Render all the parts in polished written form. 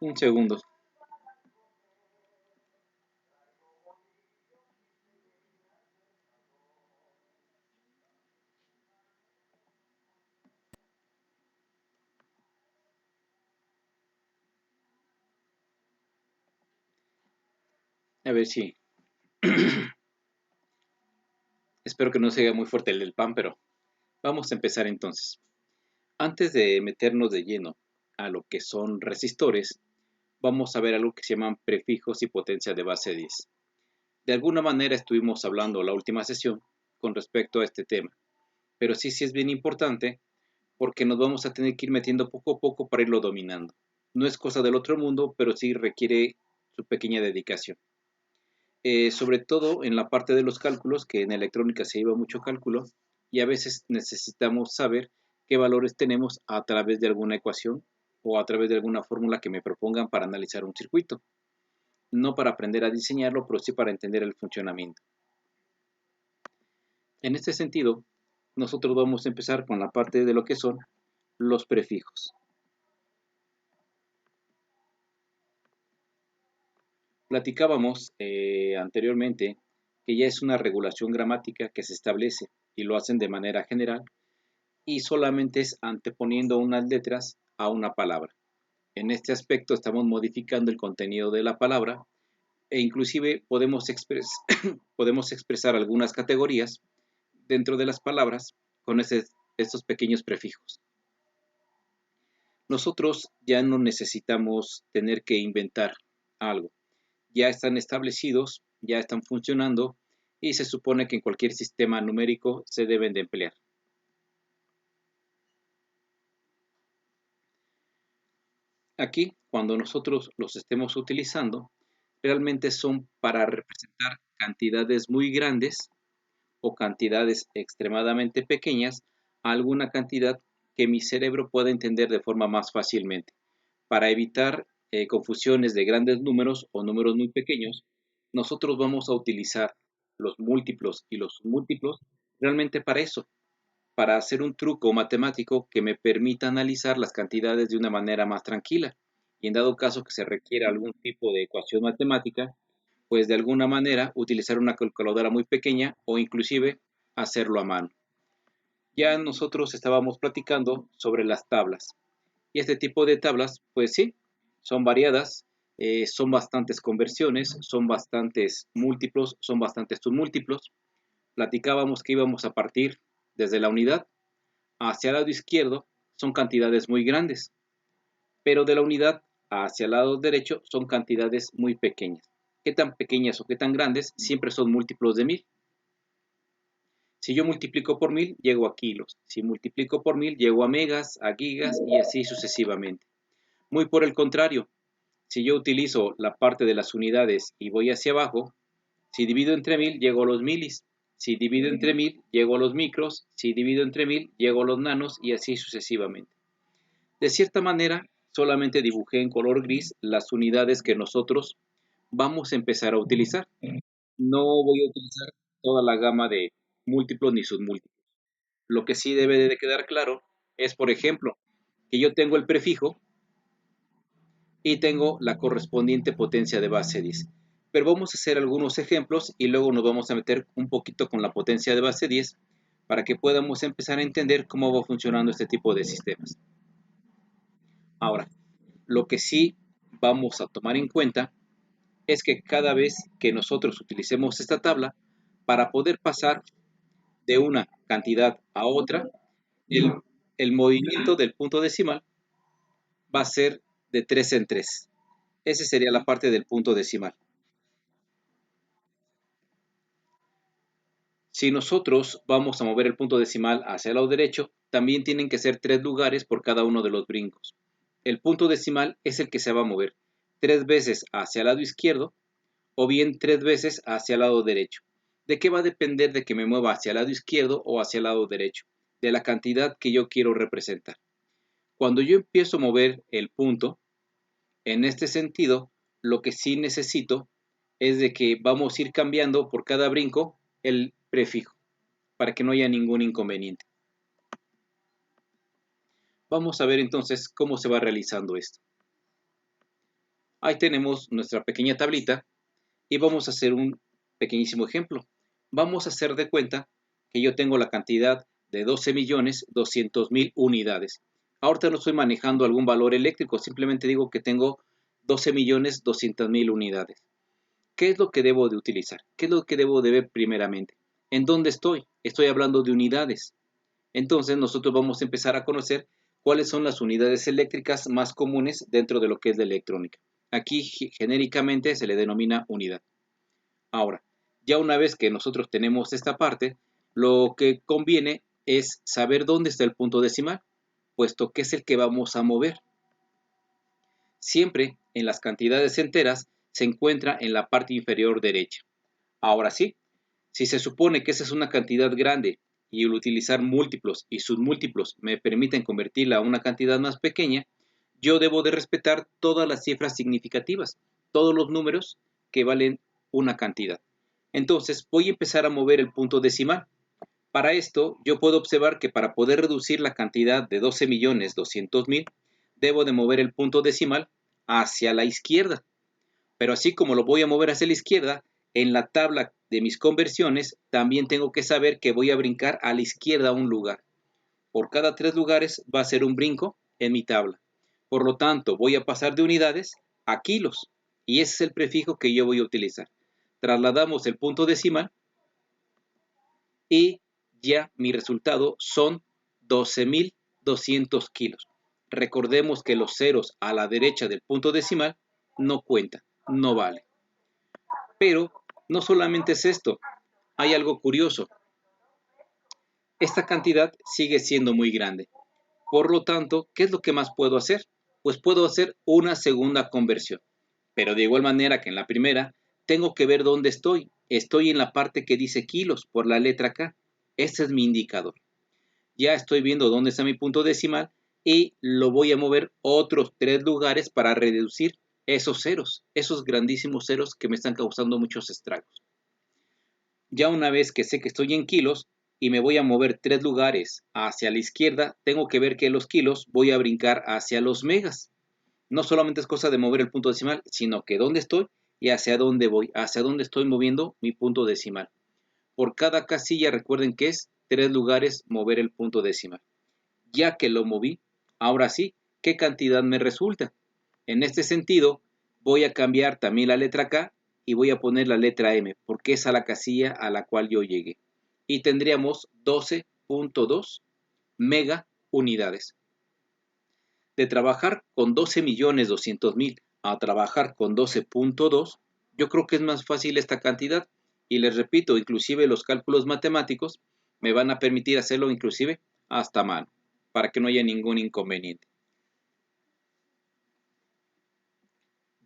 Un segundo. A ver si. Espero que no sea muy fuerte el del pan, pero vamos a empezar entonces. Antes de meternos de lleno a lo que son resistores, vamos a ver algo que se llaman prefijos y potencia de base 10. De alguna manera estuvimos hablando la última sesión con respecto a este tema, pero sí es bien importante porque nos vamos a tener que ir metiendo poco a poco para irlo dominando. No es cosa del otro mundo, pero sí requiere su pequeña dedicación. Sobre todo en la parte de los cálculos, que en electrónica se lleva mucho cálculo, y a veces necesitamos saber qué valores tenemos a través de alguna ecuación o a través de alguna fórmula que me propongan para analizar un circuito. No para aprender a diseñarlo, pero sí para entender el funcionamiento. En este sentido, nosotros vamos a empezar con la parte de lo que son los prefijos. Platicábamos anteriormente que ya es una regulación gramática que se establece y lo hacen de manera general y solamente es anteponiendo unas letras a una palabra. En este aspecto estamos modificando el contenido de la palabra e inclusive podemos expresar algunas categorías dentro de las palabras con estos pequeños prefijos. Nosotros ya no necesitamos tener que inventar algo. Ya están establecidos, ya están funcionando y se supone que en cualquier sistema numérico se deben de emplear. Aquí, cuando nosotros los estemos utilizando, realmente son para representar cantidades muy grandes o cantidades extremadamente pequeñas a alguna cantidad que mi cerebro pueda entender de forma más fácilmente. Para evitar confusiones de grandes números o números muy pequeños, nosotros vamos a utilizar los múltiplos y los submúltiplos realmente para eso, para hacer un truco matemático que me permita analizar las cantidades de una manera más tranquila. Y en dado caso que se requiera algún tipo de ecuación matemática, pues de alguna manera utilizar una calculadora muy pequeña o inclusive hacerlo a mano. Ya nosotros estábamos platicando sobre las tablas. Y este tipo de tablas, pues sí, son variadas, son bastantes conversiones, son bastantes múltiplos, son bastantes submúltiplos. Platicábamos que íbamos a partir desde la unidad hacia el lado izquierdo, son cantidades muy grandes, pero de la unidad hacia el lado derecho son cantidades muy pequeñas. ¿Qué tan pequeñas o qué tan grandes? Siempre son múltiplos de 1000. Si yo multiplico por 1000, llego a kilos. Si multiplico por 1000, llego a megas, a gigas y así sucesivamente. Muy por el contrario, si yo utilizo la parte de las unidades y voy hacia abajo, si divido entre 1000, llego a los milis. Si divido entre 1000, llego a los micros. Si divido entre 1000, llego a los nanos y así sucesivamente. De cierta manera, solamente dibujé en color gris las unidades que nosotros vamos a empezar a utilizar. No voy a utilizar toda la gama de múltiplos ni submúltiplos. Lo que sí debe de quedar claro es, por ejemplo, que yo tengo el prefijo y tengo la correspondiente potencia de base 10. Pero vamos a hacer algunos ejemplos y luego nos vamos a meter un poquito con la potencia de base 10 para que podamos empezar a entender cómo va funcionando este tipo de sistemas. Ahora, lo que sí vamos a tomar en cuenta es que cada vez que nosotros utilicemos esta tabla, para poder pasar de una cantidad a otra, el, el movimiento del punto decimal va a ser de 3 en 3. Esa sería la parte del punto decimal. Si nosotros vamos a mover el punto decimal hacia el lado derecho, también tienen que ser 3 lugares por cada uno de los brincos. El punto decimal es el que se va a mover 3 veces hacia el lado izquierdo o bien 3 veces hacia el lado derecho. ¿De qué va a depender de que me mueva hacia el lado izquierdo o hacia el lado derecho? De la cantidad que yo quiero representar. Cuando yo empiezo a mover el punto, en este sentido, lo que sí necesito es de que vamos a ir cambiando por cada brinco el prefijo, para que no haya ningún inconveniente. Vamos a ver entonces cómo se va realizando esto. Ahí tenemos nuestra pequeña tablita y vamos a hacer un pequeñísimo ejemplo. Vamos a hacer de cuenta que yo tengo la cantidad de 12.200.000 unidades. Ahorita no estoy manejando algún valor eléctrico, simplemente digo que tengo 12.200.000 unidades. ¿Qué es lo que debo de utilizar? ¿Qué es lo que debo de ver primeramente? ¿En dónde estoy? Estoy hablando de unidades. Entonces nosotros vamos a empezar a conocer cuáles son las unidades eléctricas más comunes dentro de lo que es la electrónica. Aquí genéricamente se le denomina unidad. Ahora, ya una vez que nosotros tenemos esta parte, lo que conviene es saber dónde está el punto decimal, puesto que es el que vamos a mover. Siempre en las cantidades enteras se encuentra en la parte inferior derecha. Ahora sí, si se supone que esa es una cantidad grande y el utilizar múltiplos y submúltiplos me permiten convertirla a una cantidad más pequeña, yo debo de respetar todas las cifras significativas, todos los números que valen una cantidad. Entonces voy a empezar a mover el punto decimal. Para esto yo puedo observar que para poder reducir la cantidad de 12.200.000 debo de mover el punto decimal hacia la izquierda. Pero así como lo voy a mover hacia la izquierda, en la tabla de mis conversiones también tengo que saber que voy a brincar a la izquierda un lugar. Por cada 3 lugares va a ser un brinco en mi tabla. Por lo tanto, voy a pasar de unidades a kilos. Y ese es el prefijo que yo voy a utilizar. Trasladamos el punto decimal y ya mi resultado son 12.200 kilos. Recordemos que los ceros a la derecha del punto decimal no cuentan, no vale. Pero no solamente es esto, hay algo curioso. Esta cantidad sigue siendo muy grande. Por lo tanto, ¿qué es lo que más puedo hacer? Pues puedo hacer una segunda conversión. Pero de igual manera que en la primera, tengo que ver dónde estoy. Estoy en la parte que dice kilos por la letra K. Este es mi indicador. Ya estoy viendo dónde está mi punto decimal y lo voy a mover otros 3 lugares para reducir esos ceros, esos grandísimos ceros que me están causando muchos estragos. Ya una vez que sé que estoy en kilos y me voy a mover 3 lugares hacia la izquierda, tengo que ver que los kilos voy a brincar hacia los megas. No solamente es cosa de mover el punto decimal, sino que dónde estoy y hacia dónde voy, hacia dónde estoy moviendo mi punto decimal. Por cada casilla recuerden que es 3 lugares mover el punto decimal. Ya que lo moví, ahora sí, ¿qué cantidad me resulta? En este sentido, voy a cambiar también la letra K y voy a poner la letra M, porque es a la casilla a la cual yo llegué. Y tendríamos 12.2 mega unidades. De trabajar con 12.200.000 a trabajar con 12.2, yo creo que es más fácil esta cantidad. Y les repito, inclusive los cálculos matemáticos me van a permitir hacerlo inclusive hasta mano, para que no haya ningún inconveniente.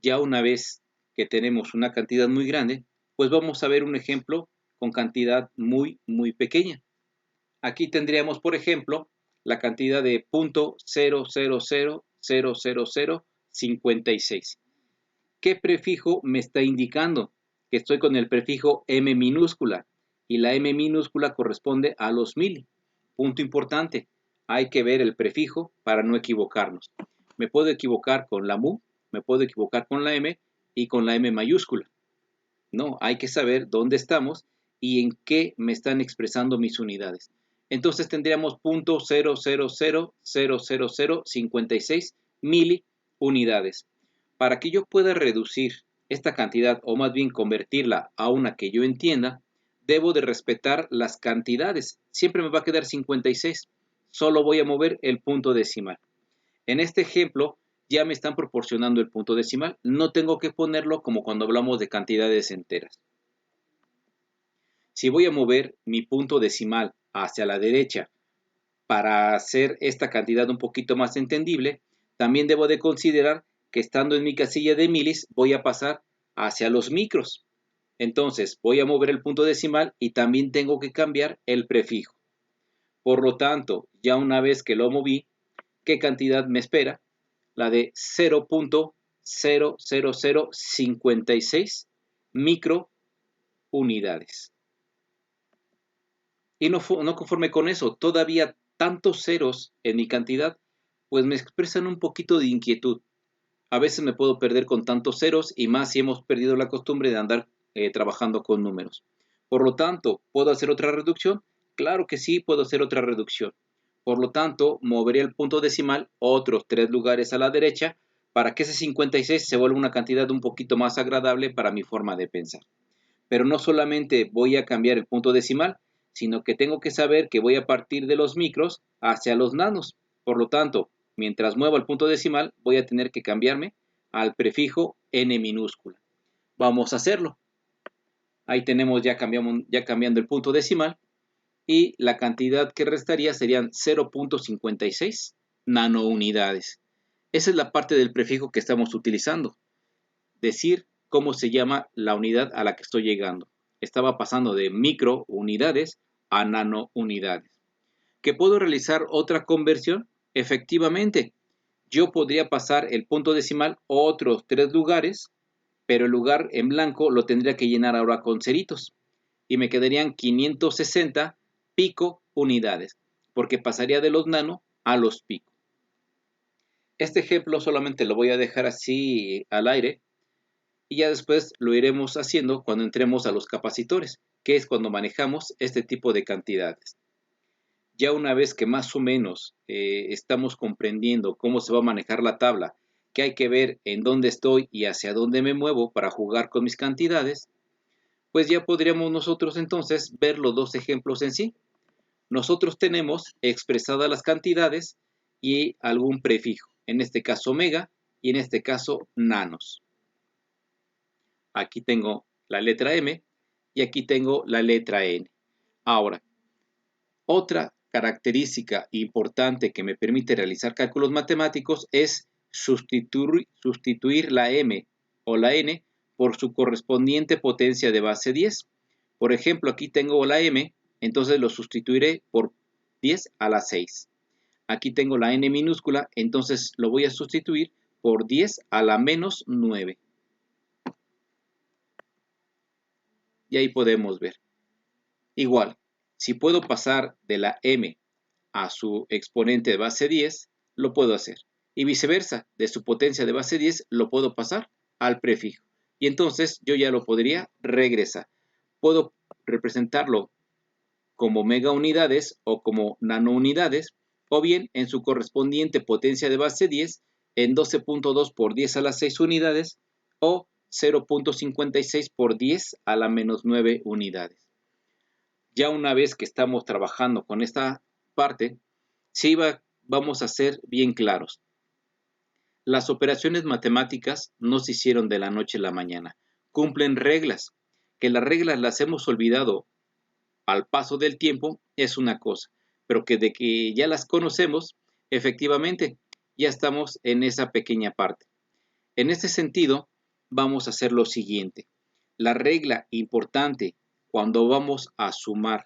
Ya una vez que tenemos una cantidad muy grande, pues vamos a ver un ejemplo con cantidad muy pequeña. Aquí tendríamos, por ejemplo, la cantidad de 0.0000056. ¿Qué prefijo me está indicando? Que estoy con el prefijo M minúscula y la M minúscula corresponde a los mil. Punto importante, hay que ver el prefijo para no equivocarnos. Me puedo equivocar con la mu, me puedo equivocar con la M y con la M mayúscula. No, hay que saber dónde estamos y en qué me están expresando mis unidades. Entonces tendríamos 0.0000056 miliunidades. Para que yo pueda reducir esta cantidad, o más bien convertirla a una que yo entienda, debo de respetar las cantidades. Siempre me va a quedar 56. Solo voy a mover el punto decimal. En este ejemplo, ya me están proporcionando el punto decimal. No tengo que ponerlo como cuando hablamos de cantidades enteras. Si voy a mover mi punto decimal hacia la derecha para hacer esta cantidad un poquito más entendible, también debo de considerar que estando en mi casilla de milis voy a pasar hacia los micros. Entonces voy a mover el punto decimal y también tengo que cambiar el prefijo. Por lo tanto, ya una vez que lo moví, ¿qué cantidad me espera? La de 0.00056 microunidades. Y no conforme con eso, todavía tantos ceros en mi cantidad, pues me expresan un poquito de inquietud. A veces me puedo perder con tantos ceros y más si hemos perdido la costumbre de andar trabajando con números. Por lo tanto, ¿puedo hacer otra reducción? Claro que sí, puedo hacer otra reducción. Por lo tanto, moveré el punto decimal otros 3 lugares a la derecha para que ese 56 se vuelva una cantidad un poquito más agradable para mi forma de pensar. Pero no solamente voy a cambiar el punto decimal, sino que tengo que saber que voy a partir de los micros hacia los nanos. Por lo tanto, mientras muevo el punto decimal, voy a tener que cambiarme al prefijo n minúscula. Vamos a hacerlo. Ahí tenemos ya cambiando el punto decimal y la cantidad que restaría serían 0.56 nanounidades. Esa es la parte del prefijo que estamos utilizando. Decir cómo se llama la unidad a la que estoy llegando. Estaba pasando de microunidades a nanounidades. ¿Que puedo realizar otra conversión? Efectivamente, yo podría pasar el punto decimal otros 3 lugares, pero el lugar en blanco lo tendría que llenar ahora con ceritos y me quedarían 560 pico unidades, porque pasaría de los nano a los pico. Este ejemplo solamente lo voy a dejar así al aire y ya después lo iremos haciendo cuando entremos a los capacitores, que es cuando manejamos este tipo de cantidades. Ya una vez que más o menos estamos comprendiendo cómo se va a manejar la tabla, que hay que ver en dónde estoy y hacia dónde me muevo para jugar con mis cantidades, pues ya podríamos nosotros entonces ver los dos ejemplos en sí. Nosotros tenemos expresadas las cantidades y algún prefijo, en este caso omega y en este caso nanos. Aquí tengo la letra M y aquí tengo la letra N. Ahora, otra característica importante que me permite realizar cálculos matemáticos es sustituir la M o la N por su correspondiente potencia de base 10. Por ejemplo, aquí tengo la M, entonces lo sustituiré por 10 a la 6. Aquí tengo la N minúscula, entonces lo voy a sustituir por 10 a la menos 9. Y ahí podemos ver. Igual, si puedo pasar de la M a su exponente de base 10, lo puedo hacer. Y viceversa, de su potencia de base 10 lo puedo pasar al prefijo. Y entonces yo ya lo podría regresar. Puedo representarlo como megaunidades o como nanounidades, o bien en su correspondiente potencia de base 10 en 12.2 por 10 a la 6 unidades o 0.56 por 10 a la menos 9 unidades. Ya una vez que estamos trabajando con esta parte, sí vamos a ser bien claros. Las operaciones matemáticas no se hicieron de la noche a la mañana. Cumplen reglas. Que las reglas las hemos olvidado al paso del tiempo es una cosa, pero que de que ya las conocemos, efectivamente, ya estamos en esa pequeña parte. En este sentido, vamos a hacer lo siguiente. La regla importante cuando vamos a sumar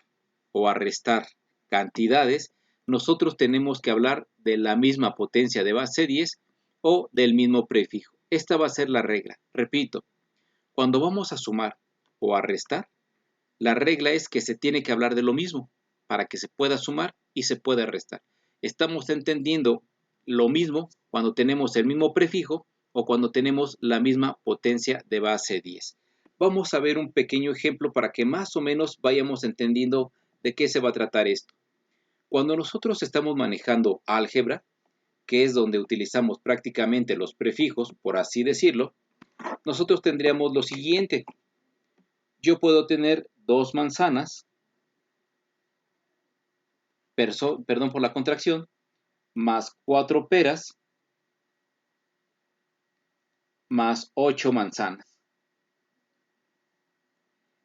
o a restar cantidades, nosotros tenemos que hablar de la misma potencia de base 10 o del mismo prefijo. Esta va a ser la regla. Repito, cuando vamos a sumar o a restar, la regla es que se tiene que hablar de lo mismo para que se pueda sumar y se pueda restar. Estamos entendiendo lo mismo cuando tenemos el mismo prefijo o cuando tenemos la misma potencia de base 10. Vamos a ver un pequeño ejemplo para que más o menos vayamos entendiendo de qué se va a tratar esto. Cuando nosotros estamos manejando álgebra, que es donde utilizamos prácticamente los prefijos, por así decirlo, nosotros tendríamos lo siguiente. Yo puedo tener 2 manzanas, perdón por la contracción, más 4 peras, más 8 manzanas.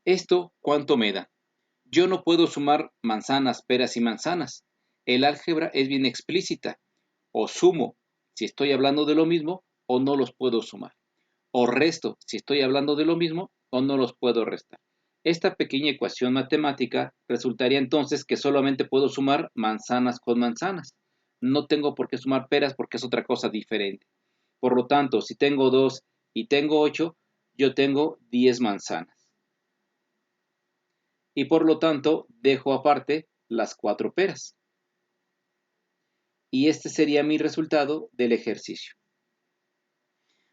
¿Esto cuánto me da? Yo no puedo sumar manzanas, peras y manzanas. El álgebra es bien explícita. O sumo si estoy hablando de lo mismo o no los puedo sumar. O resto si estoy hablando de lo mismo o no los puedo restar. Esta pequeña ecuación matemática resultaría entonces que solamente puedo sumar manzanas con manzanas. No tengo por qué sumar peras porque es otra cosa diferente. Por lo tanto, si tengo 2 y tengo 8, yo tengo 10 manzanas. Y por lo tanto, dejo aparte las 4 peras. Y este sería mi resultado del ejercicio.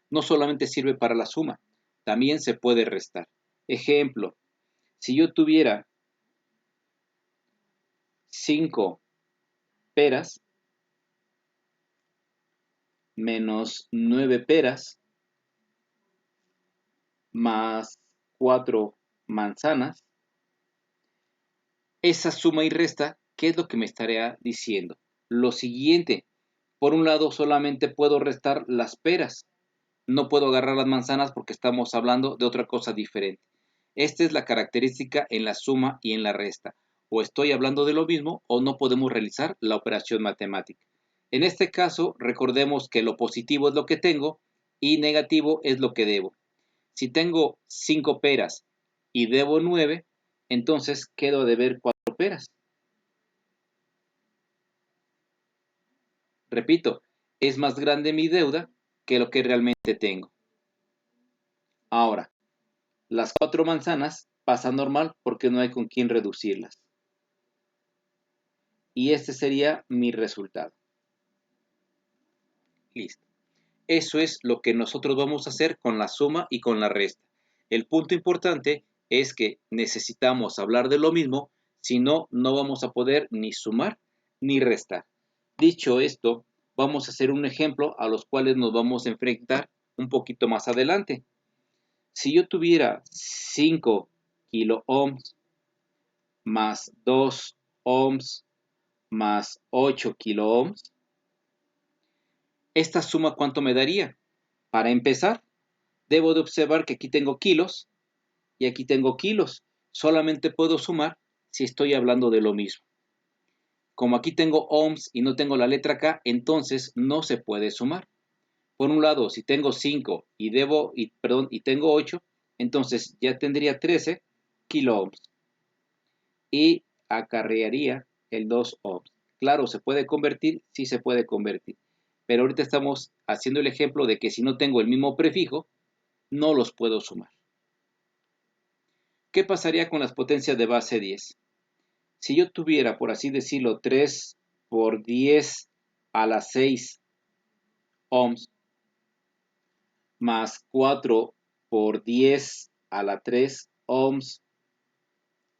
No solamente sirve para la suma, también se puede restar. Ejemplo, si yo tuviera 5 peras menos 9 peras más 4 manzanas, esa suma y resta, ¿qué es lo que me estaría diciendo? Lo siguiente, por un lado solamente puedo restar las peras, no puedo agarrar las manzanas porque estamos hablando de otra cosa diferente. Esta es la característica en la suma y en la resta. O estoy hablando de lo mismo o no podemos realizar la operación matemática. En este caso, recordemos que lo positivo es lo que tengo y negativo es lo que debo. Si tengo 5 peras y debo 9, entonces quedo a deber 4 peras. Repito, es más grande mi deuda que lo que realmente tengo. Ahora, las 4 manzanas pasan normal porque no hay con quién reducirlas. Y este sería mi resultado. Listo. Eso es lo que nosotros vamos a hacer con la suma y con la resta. El punto importante es que necesitamos hablar de lo mismo, si no, no vamos a poder ni sumar ni restar. Dicho esto, vamos a hacer un ejemplo a los cuales nos vamos a enfrentar un poquito más adelante. Si yo tuviera 5 kilo ohms más 2 ohms más 8 kilo ohms, ¿esta suma cuánto me daría? Para empezar, debo de observar que aquí tengo kilos y aquí tengo kilos. Solamente puedo sumar si estoy hablando de lo mismo. Como aquí tengo ohms y no tengo la letra K, entonces no se puede sumar. Por un lado, si tengo 5 y tengo 8, entonces ya tendría 13 kilo ohms y acarrearía el 2 ohms. Claro, ¿se puede convertir? Sí se puede convertir. Pero ahorita estamos haciendo el ejemplo de que si no tengo el mismo prefijo, no los puedo sumar. ¿Qué pasaría con las potencias de base 10? Si yo tuviera, por así decirlo, 3 por 10 a la 6 ohms más 4 por 10 a la 3 ohms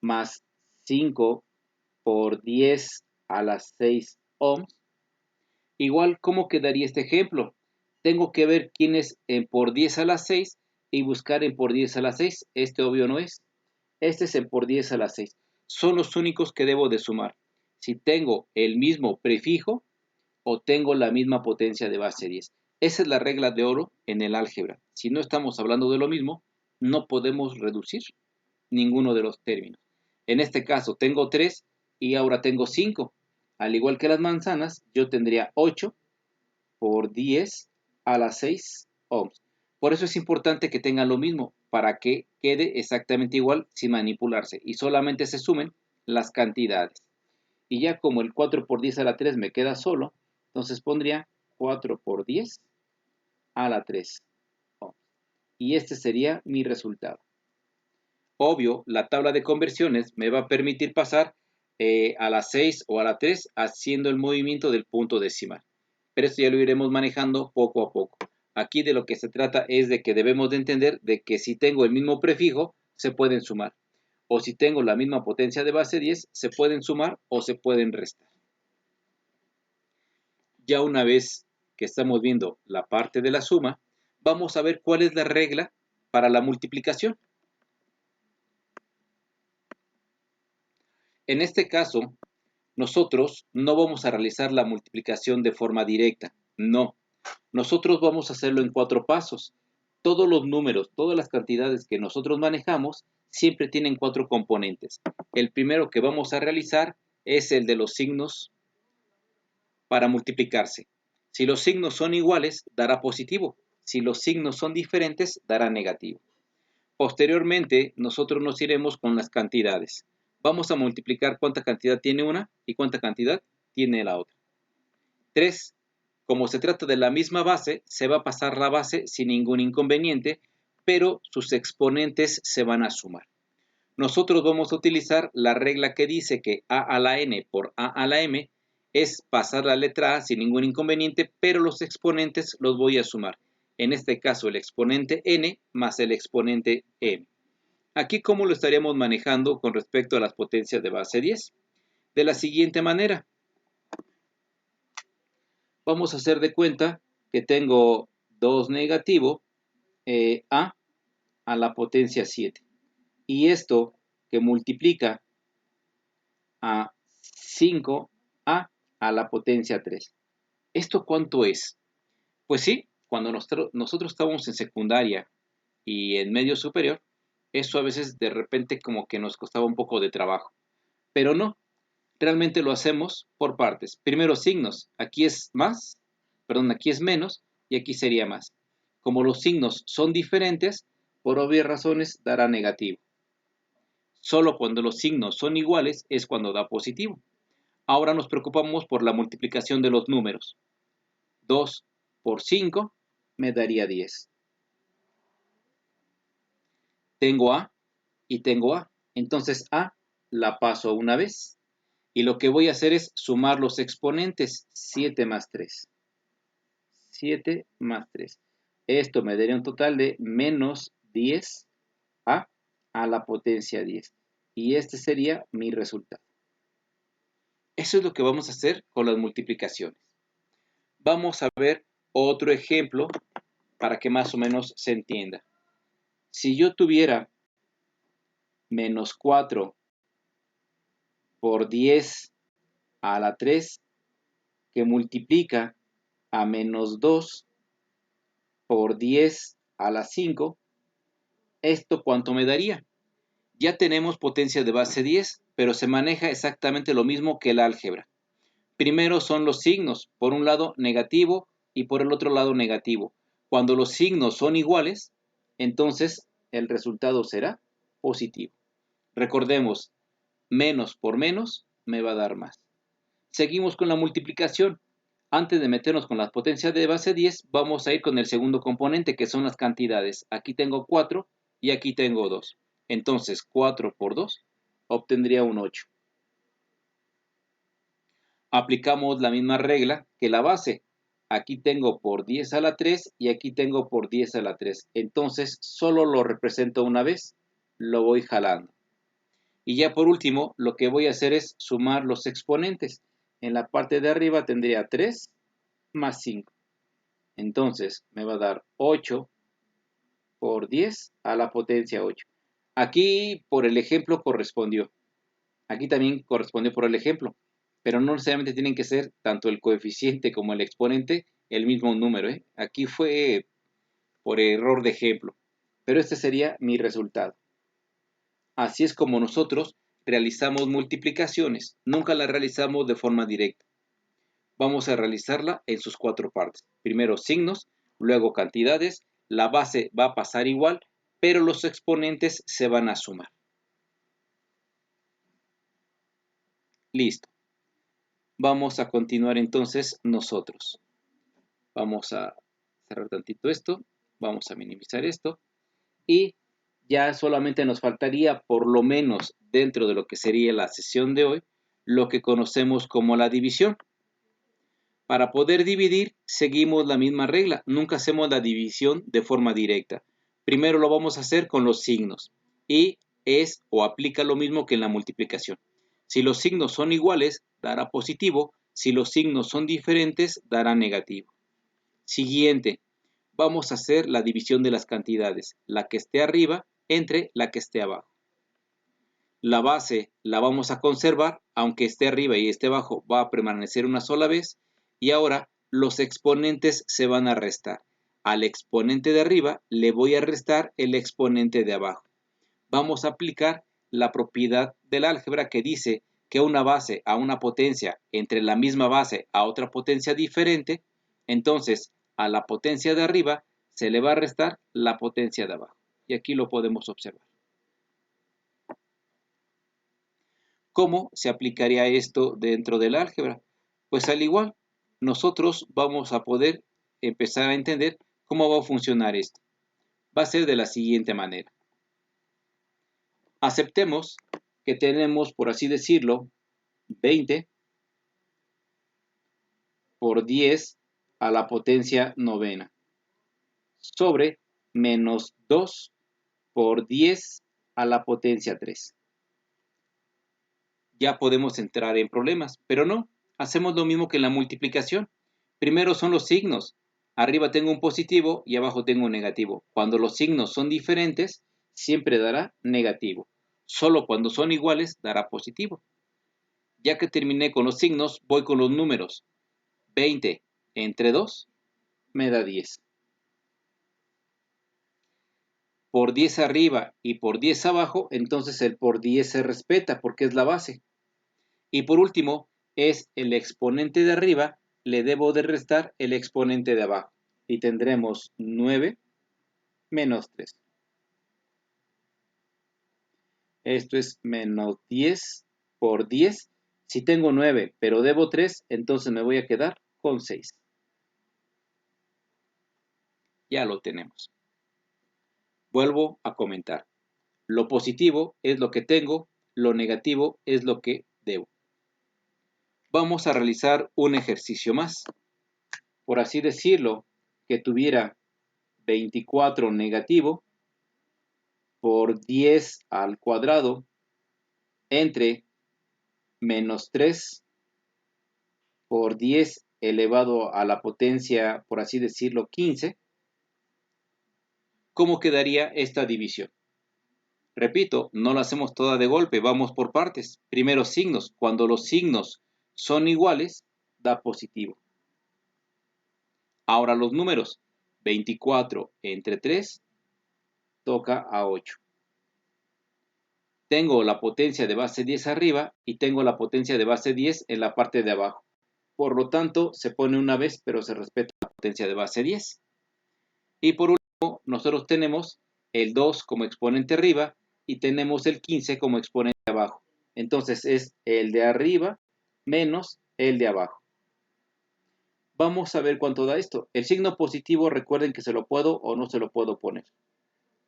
más 5 por 10 a la 6 ohms, igual, ¿cómo quedaría este ejemplo? Tengo que ver quién es en por 10 a la 6 y buscar en por 10 a la 6. Este obvio no es. Este es en por 10 a la 6. Son los únicos que debo de sumar. Si tengo el mismo prefijo o tengo la misma potencia de base 10. Esa es la regla de oro en el álgebra. Si no estamos hablando de lo mismo, no podemos reducir ninguno de los términos. En este caso tengo 3 y ahora tengo 5. Al igual que las manzanas, yo tendría 8 por 10 a la 6 ohms. Por eso es importante que tengan lo mismo, para que quede exactamente igual sin manipularse y solamente se sumen las cantidades. Y ya como el 4 por 10 a la 3 me queda solo, entonces pondría 4 por 10 a la 3 ohms. Y este sería mi resultado. Obvio, la tabla de conversiones me va a permitir pasar a la 6 o a la 3 haciendo el movimiento del punto decimal. Pero esto ya lo iremos manejando poco a poco. Aquí de lo que se trata es de que debemos de entender de que si tengo el mismo prefijo, se pueden sumar. O si tengo la misma potencia de base 10, se pueden sumar o se pueden restar. Ya una vez que estamos viendo la parte de la suma, vamos a ver cuál es la regla para la multiplicación. En este caso, nosotros no vamos a realizar la multiplicación de forma directa, no. Nosotros vamos a hacerlo en 4 pasos. Todos los números, todas las cantidades que nosotros manejamos, siempre tienen 4 componentes. El primero que vamos a realizar es el de los signos para multiplicarse. Si los signos son iguales, dará positivo. Si los signos son diferentes, dará negativo. Posteriormente, nosotros nos iremos con las cantidades. Vamos a multiplicar cuánta cantidad tiene una y cuánta cantidad tiene la otra. 3. Como se trata de la misma base, se va a pasar la base sin ningún inconveniente, pero sus exponentes se van a sumar. Nosotros vamos a utilizar la regla que dice que a a la n por a a la m es pasar la letra a sin ningún inconveniente, pero los exponentes los voy a sumar. en este caso el exponente n más el exponente m. Aquí, ¿cómo lo estaríamos manejando con respecto a las potencias de base 10? De la siguiente manera. Vamos a hacer de cuenta que tengo 2 negativo a la potencia 7. Y esto que multiplica a 5a a la potencia 3. ¿Esto cuánto es? Pues sí, cuando nosotros estábamos en secundaria y en medio superior, eso a veces de repente como que nos costaba un poco de trabajo. Pero no, realmente lo hacemos por partes. Primero signos, aquí es más, perdón, aquí es menos y aquí sería más. Como los signos son diferentes, por obvias razones dará negativo. Solo cuando los signos son iguales es cuando da positivo. Ahora nos preocupamos por la multiplicación de los números. 2 por 5 me daría 10. Tengo A y tengo A. Entonces A la paso una vez. Y lo que voy a hacer es sumar los exponentes. 7 más 3. 7 más 3. Esto me daría un total de menos 10A a la potencia 10. Y este sería mi resultado. Eso es lo que vamos a hacer con las multiplicaciones. Vamos a ver otro ejemplo para que más o menos se entienda. Si yo tuviera menos 4 por 10 a la 3 que multiplica a menos 2 por 10 a la 5, ¿esto cuánto me daría? Ya tenemos potencia de base 10, pero se maneja exactamente lo mismo que el álgebra. Primero son los signos, por un lado negativo y por el otro lado negativo. Cuando los signos son iguales, entonces el resultado será positivo. Recordemos, menos por menos me va a dar más. Seguimos con la multiplicación. Antes de meternos con las potencias de base 10, vamos a ir con el segundo componente, que son las cantidades. Aquí tengo 4 y aquí tengo 2. Entonces, 4 por 2 obtendría un 8. Aplicamos la misma regla que la base. Aquí tengo por 10 a la 3 y aquí tengo por 10 a la 3. Entonces, solo lo represento una vez, lo voy jalando. Y ya por último, lo que voy a hacer es sumar los exponentes. En la parte de arriba tendría 3 más 5. Entonces, me va a dar 8 por 10 a la potencia 8. Aquí por el ejemplo correspondió. Aquí también correspondió por el ejemplo. Pero no necesariamente tienen que ser tanto el coeficiente como el exponente el mismo número. Aquí fue por error de ejemplo. Pero este sería mi resultado. Así es como nosotros realizamos multiplicaciones. Nunca las realizamos de forma directa. Vamos a realizarla en sus 4 partes. Primero signos, luego cantidades. La base va a pasar igual, pero los exponentes se van a sumar. Listo. Vamos a continuar entonces nosotros. Vamos a cerrar tantito esto. Vamos a minimizar esto. Y ya solamente nos faltaría, por lo menos dentro de lo que sería la sesión de hoy, lo que conocemos como la división. Para poder dividir, seguimos la misma regla. Nunca hacemos la división de forma directa. Primero lo vamos a hacer con los signos. Y es o aplica lo mismo que en la multiplicación. Si los signos son iguales, dará positivo. Si los signos son diferentes, dará negativo. Siguiente. Vamos a hacer la división de las cantidades. La que esté arriba entre la que esté abajo. La base la vamos a conservar, aunque esté arriba y esté abajo, va a permanecer una sola vez. Y ahora los exponentes se van a restar. Al exponente de arriba le voy a restar el exponente de abajo. Vamos a aplicar la propiedad del álgebra que dice que una base a una potencia entre la misma base a otra potencia diferente, entonces a la potencia de arriba se le va a restar la potencia de abajo. Y aquí lo podemos observar. ¿Cómo se aplicaría esto dentro del álgebra? Pues al igual, nosotros vamos a poder empezar a entender cómo va a funcionar esto. Va a ser de la siguiente manera. Aceptemos que tenemos, por así decirlo, 20 por 10 a la potencia novena. sobre menos 2 por 10 a la potencia 3. Ya podemos entrar en problemas, pero no, hacemos lo mismo que en la multiplicación. Primero son los signos. Arriba tengo un positivo y abajo tengo un negativo. Cuando los signos son diferentes, siempre dará negativo. Solo cuando son iguales, dará positivo. Ya que terminé con los signos, voy con los números. 20 entre 2 me da 10. Por 10 arriba y por 10 abajo, entonces el por 10 se respeta porque es la base. Y por último, es el exponente de arriba, le debo de restar el exponente de abajo. Y tendremos 9 menos 3. Esto es menos 10 por 10. Si tengo 9, pero debo 3, entonces me voy a quedar con 6. Ya lo tenemos. Vuelvo a comentar. Lo positivo es lo que tengo, lo negativo es lo que debo. Vamos a realizar un ejercicio más. Por así decirlo, que tuviera 24 negativo por 10 al cuadrado entre menos 3 por 10 elevado a la potencia, por así decirlo, 15. ¿Cómo quedaría esta división? Repito, no la hacemos toda de golpe, vamos por partes. Primero signos. Cuando los signos son iguales, da positivo. Ahora los números. 24 entre 3 toca a 8. Tengo la potencia de base 10 arriba y tengo la potencia de base 10 en la parte de abajo. Por lo tanto, se pone una vez, pero se respeta la potencia de base 10. Y por último, nosotros tenemos el 2 como exponente arriba y tenemos el 15 como exponente abajo. Entonces es el de arriba menos el de abajo. Vamos a ver cuánto da esto. El signo positivo, recuerden que se lo puedo o no se lo puedo poner.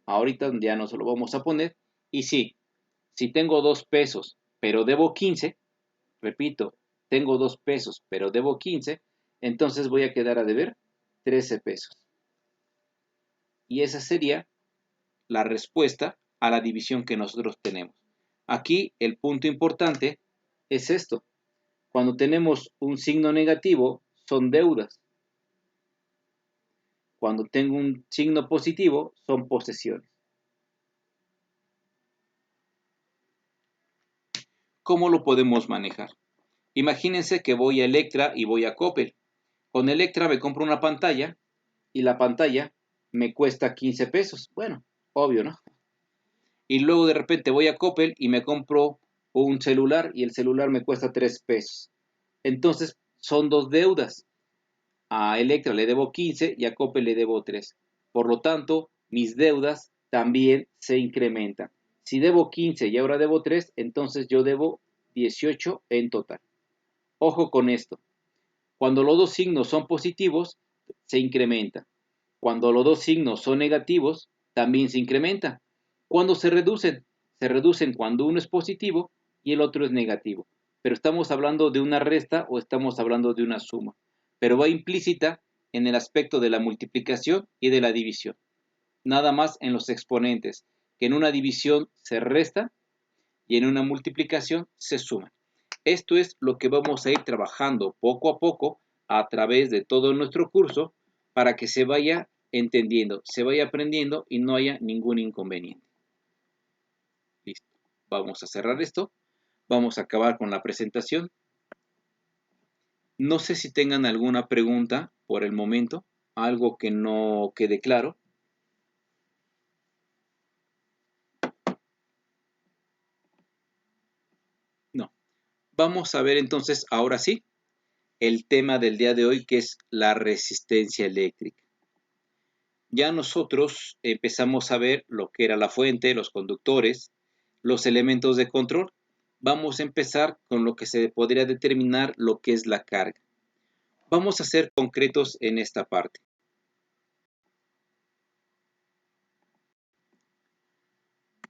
Ahorita ya no se lo vamos a poner. Y sí, si tengo 2 pesos, pero debo 15, repito, tengo 2 pesos, pero debo 15, entonces voy a quedar a deber 13 pesos. Y esa sería la respuesta a la división que nosotros tenemos. Aquí el punto importante es esto. Cuando tenemos un signo negativo, son deudas. Cuando tengo un signo positivo, son posesiones. ¿Cómo lo podemos manejar? Imagínense que voy a Electra y voy a Coppel. Con Electra me compro una pantalla y la pantalla me cuesta 15 pesos. Bueno, obvio, ¿no? Y luego de repente voy a Coppel y me compro un celular y el celular me cuesta 3 pesos. Entonces son dos deudas. A Electra le debo 15 y a Coppel le debo 3. Por lo tanto, mis deudas también se incrementan. Si debo 15 y ahora debo 3, entonces yo debo 18 en total. Ojo con esto. Cuando los dos signos son positivos, se incrementa. Cuando los dos signos son negativos, también se incrementa. ¿Cuándo se reducen? Se reducen cuando uno es positivo y el otro es negativo. Pero estamos hablando de una resta o estamos hablando de una suma. Pero va implícita en el aspecto de la multiplicación y de la división. Nada más en los exponentes, que en una división se resta y en una multiplicación se suma. Esto es lo que vamos a ir trabajando poco a poco a través de todo nuestro curso para que se vaya entendiendo, se vaya aprendiendo y no haya ningún inconveniente. Listo. Vamos a cerrar esto. Vamos a acabar con la presentación. No sé si tengan alguna pregunta por el momento, algo que no quede claro. No. Vamos a ver entonces, ahora sí, el tema del día de hoy, que es la resistencia eléctrica. Ya nosotros empezamos a ver lo que era la fuente, los conductores, los elementos de control. Vamos a empezar con lo que se podría determinar lo que es la carga. Vamos a ser concretos en esta parte.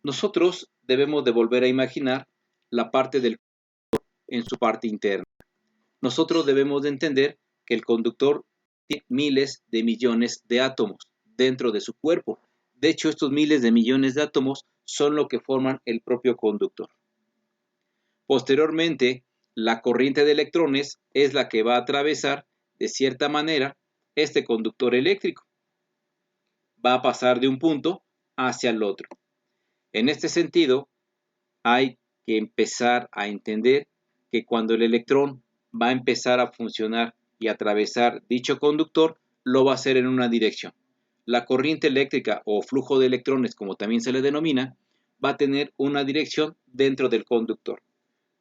Nosotros debemos de volver a imaginar la parte del conductor en su parte interna. Nosotros debemos de entender que el conductor tiene miles de millones de átomos dentro de su cuerpo. De hecho, estos miles de millones de átomos son lo que forman el propio conductor. Posteriormente, la corriente de electrones es la que va a atravesar, de cierta manera, este conductor eléctrico. Va a pasar de un punto hacia el otro. En este sentido, hay que empezar a entender que cuando el electrón va a empezar a funcionar y atravesar dicho conductor, lo va a hacer en una dirección. La corriente eléctrica o flujo de electrones, como también se le denomina, va a tener una dirección dentro del conductor.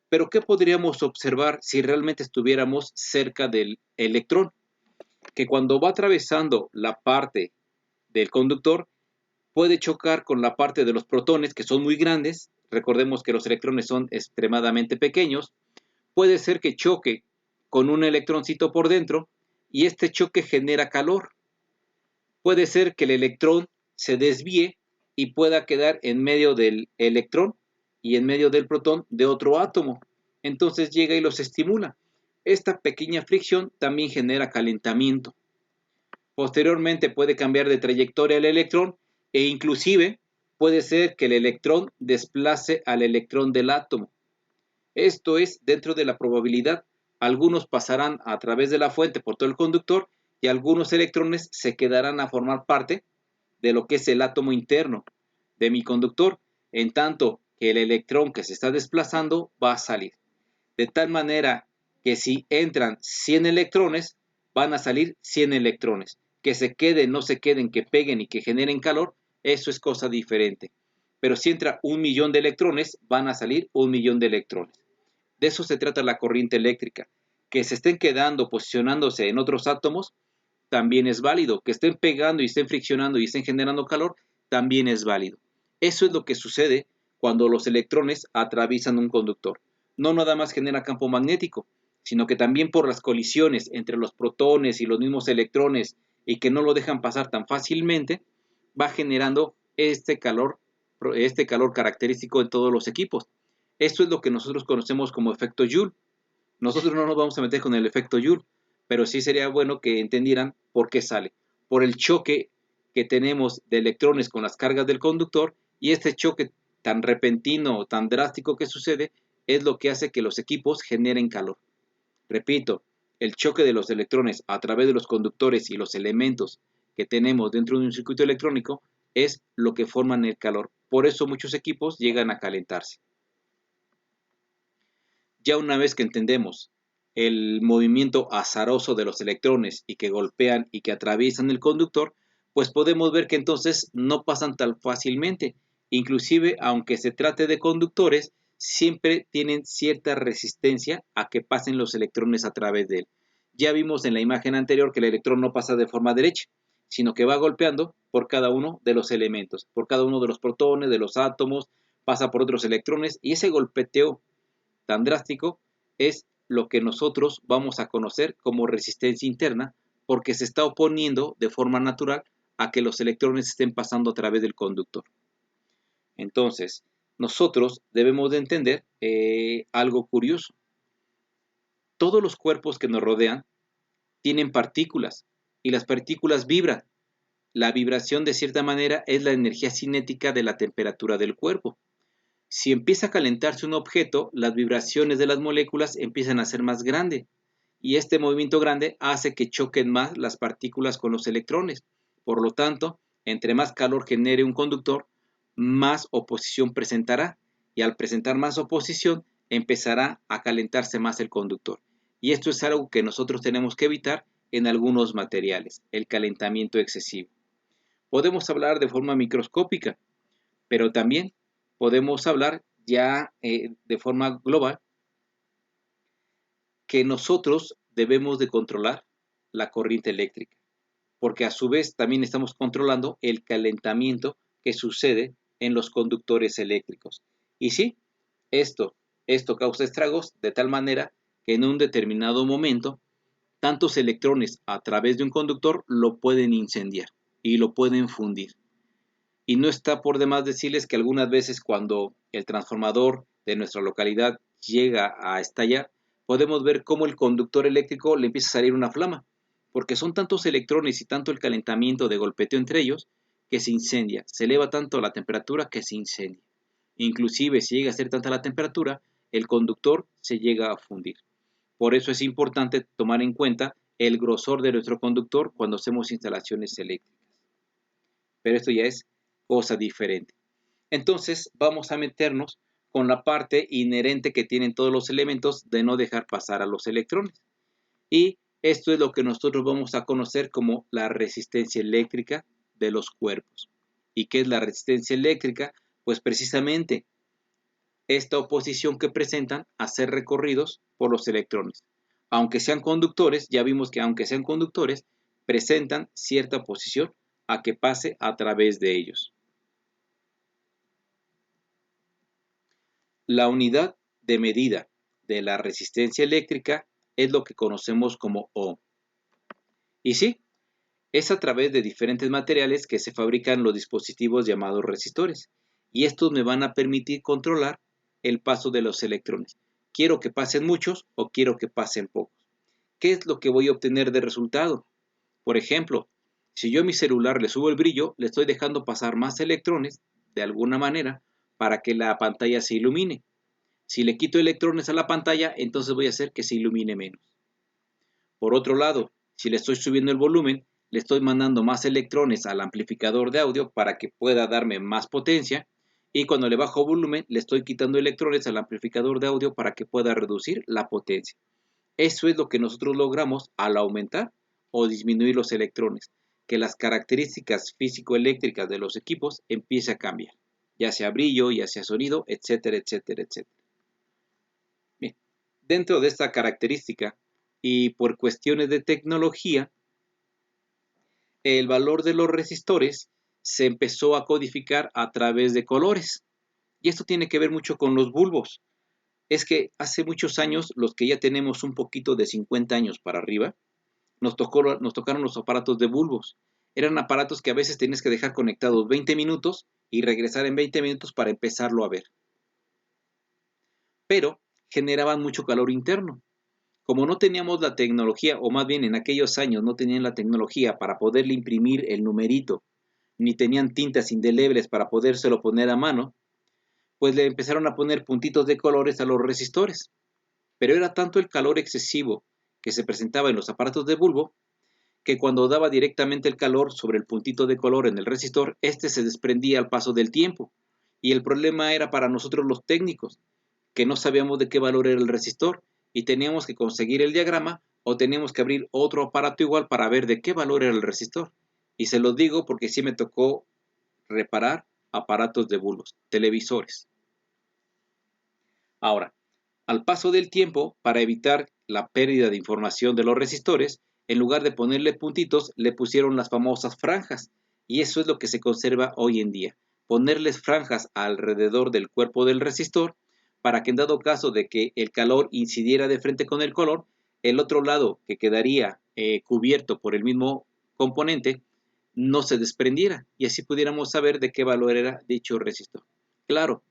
Pero ¿qué podríamos observar si realmente estuviéramos cerca del electrón? Que cuando va atravesando la parte del conductor, puede chocar con la parte de los protones, que son muy grandes. Recordemos que los electrones son extremadamente pequeños. Puede ser que choque con un electroncito por dentro y este choque genera calor. Puede ser que el electrón se desvíe y pueda quedar en medio del electrón y en medio del protón de otro átomo. Entonces llega y los estimula. Esta pequeña fricción también genera calentamiento. Posteriormente puede cambiar de trayectoria el electrón e inclusive puede ser que el electrón desplace al electrón del átomo. Esto es dentro de la probabilidad. Algunos pasarán a través de la fuente por todo el conductor y algunos electrones se quedarán a formar parte de lo que es el átomo interno de mi conductor, en tanto que el electrón que se está desplazando va a salir. De tal manera que si entran 100 electrones, van a salir 100 electrones. Que se queden, no se queden, que peguen y que generen calor, eso es cosa diferente. Pero si entra 1.000.000 de electrones, van a salir 1.000.000 de electrones. De eso se trata la corriente eléctrica. Que se estén quedando, posicionándose en otros átomos, también es válido. Que estén pegando y estén friccionando y estén generando calor, también es válido. Eso es lo que sucede cuando los electrones atraviesan un conductor. No nada más genera campo magnético, sino que también por las colisiones entre los protones y los mismos electrones y que no lo dejan pasar tan fácilmente, va generando este calor característico en todos los equipos. Esto es lo que nosotros conocemos como efecto Joule. Nosotros no nos vamos a meter con el efecto Joule, pero sí sería bueno que entendieran por qué sale. Por el choque que tenemos de electrones con las cargas del conductor y este choque tan repentino o tan drástico que sucede es lo que hace que los equipos generen calor. Repito, el choque de los electrones a través de los conductores y los elementos que tenemos dentro de un circuito electrónico es lo que forman el calor. Por eso muchos equipos llegan a calentarse. Ya una vez que entendemos el movimiento azaroso de los electrones y que golpean y que atraviesan el conductor, pues podemos ver que entonces no pasan tan fácilmente. Inclusive, aunque se trate de conductores, siempre tienen cierta resistencia a que pasen los electrones a través de él. Ya vimos en la imagen anterior que el electrón no pasa de forma derecha, sino que va golpeando por cada uno de los elementos, por cada uno de los protones, de los átomos, pasa por otros electrones y ese golpeteo tan drástico es lo que nosotros vamos a conocer como resistencia interna porque se está oponiendo de forma natural a que los electrones estén pasando a través del conductor. Entonces, nosotros debemos de entender algo curioso. Todos los cuerpos que nos rodean tienen partículas y las partículas vibran. La vibración, de cierta manera, es la energía cinética de la temperatura del cuerpo. Si empieza a calentarse un objeto, las vibraciones de las moléculas empiezan a ser más grandes y este movimiento grande hace que choquen más las partículas con los electrones. Por lo tanto, entre más calor genere un conductor, más oposición presentará y al presentar más oposición empezará a calentarse más el conductor. Y esto es algo que nosotros tenemos que evitar en algunos materiales, el calentamiento excesivo. Podemos hablar de forma microscópica, pero también podemos hablar ya de forma global que nosotros debemos de controlar la corriente eléctrica, porque a su vez también estamos controlando el calentamiento que sucede en los conductores eléctricos. Y sí, esto causa estragos de tal manera que en un determinado momento tantos electrones a través de un conductor lo pueden incendiar y lo pueden fundir. Y no está por demás decirles que algunas veces cuando el transformador de nuestra localidad llega a estallar, podemos ver cómo el conductor eléctrico le empieza a salir una flama. porque son tantos electrones y tanto el calentamiento de golpeteo entre ellos que se incendia, se eleva tanto la temperatura que se incendia. Inclusive si llega a ser tanta la temperatura, el conductor se llega a fundir. Por eso es importante tomar en cuenta el grosor de nuestro conductor cuando hacemos instalaciones eléctricas. Pero esto ya es cosa diferente. Entonces vamos a meternos con la parte inherente que tienen todos los elementos de no dejar pasar a los electrones. Y esto es lo que nosotros vamos a conocer como la resistencia eléctrica de los cuerpos. ¿Y qué es la resistencia eléctrica? Pues precisamente esta oposición que presentan a ser recorridos por los electrones. Aunque sean conductores, ya vimos que aunque sean conductores, presentan cierta oposición a que pase a través de ellos. La unidad de medida de la resistencia eléctrica es lo que conocemos como ohm. Y sí, es a través de diferentes materiales que se fabrican los dispositivos llamados resistores. Y estos me van a permitir controlar el paso de los electrones. ¿Quiero que pasen muchos o quiero que pasen pocos? ¿Qué es lo que voy a obtener de resultado? Por ejemplo, si yo a mi celular le subo el brillo, le estoy dejando pasar más electrones de alguna manera para que la pantalla se ilumine. Si le quito electrones a la pantalla, entonces voy a hacer que se ilumine menos. Por otro lado, si le estoy subiendo el volumen, le estoy mandando más electrones al amplificador de audio para que pueda darme más potencia. Y cuando le bajo volumen, le estoy quitando electrones al amplificador de audio para que pueda reducir la potencia. Eso es lo que nosotros logramos al aumentar o disminuir los electrones, que las características físico-eléctricas de los equipos empiece a cambiar, ya sea brillo, ya sea sonido, etcétera, etcétera, etcétera. Bien, dentro de esta característica y por cuestiones de tecnología, el valor de los resistores se empezó a codificar a través de colores. Y esto tiene que ver mucho con los bulbos. Es que hace muchos años, los que ya tenemos un poquito de 50 años para arriba, nos tocaron los aparatos de bulbos. Eran aparatos que a veces tenías que dejar conectados 20 minutos y regresar en 20 minutos para empezarlo a ver. Pero generaban mucho calor interno. Como no teníamos la tecnología, o más bien en aquellos años no tenían la tecnología para poderle imprimir el numerito, ni tenían tintas indelebles para podérselo poner a mano, pues le empezaron a poner puntitos de colores a los resistores. Pero era tanto el calor excesivo que se presentaba en los aparatos de bulbo, que cuando daba directamente el calor sobre el puntito de color en el resistor, este se desprendía al paso del tiempo. Y el problema era para nosotros los técnicos, que no sabíamos de qué valor era el resistor y teníamos que conseguir el diagrama o teníamos que abrir otro aparato igual para ver de qué valor era el resistor. Y se los digo porque sí me tocó reparar aparatos de bulbos, televisores. Ahora, al paso del tiempo, para evitar la pérdida de información de los resistores, en lugar de ponerle puntitos, le pusieron las famosas franjas. Y eso es lo que se conserva hoy en día. Ponerles franjas alrededor del cuerpo del resistor para que en dado caso de que el calor incidiera de frente con el color, el otro lado que quedaría cubierto por el mismo componente no se desprendiera y así pudiéramos saber de qué valor era dicho resistor. Claro,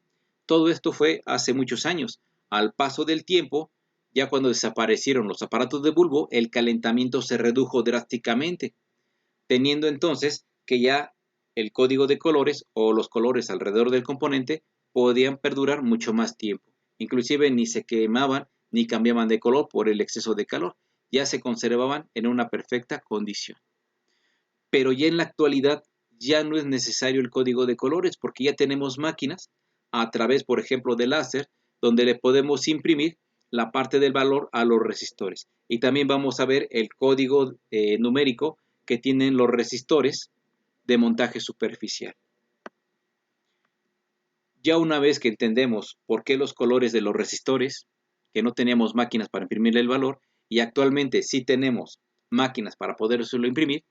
todo esto fue hace muchos años. Al paso del tiempo, ya cuando desaparecieron los aparatos de bulbo, el calentamiento se redujo drásticamente, teniendo entonces que ya el código de colores o los colores alrededor del componente podían perdurar mucho más tiempo. Inclusive ni se quemaban ni cambiaban de color por el exceso de calor, ya se conservaban en una perfecta condición. Pero ya en la actualidad ya no es necesario el código de colores porque ya tenemos máquinas a través, por ejemplo, de láser, donde le podemos imprimir la parte del valor a los resistores. Y también vamos a ver el código numérico que tienen los resistores de montaje superficial. Ya una vez que entendemos por qué los colores de los resistores, que no teníamos máquinas para imprimirle el valor, y actualmente sí tenemos máquinas para podérselo imprimir,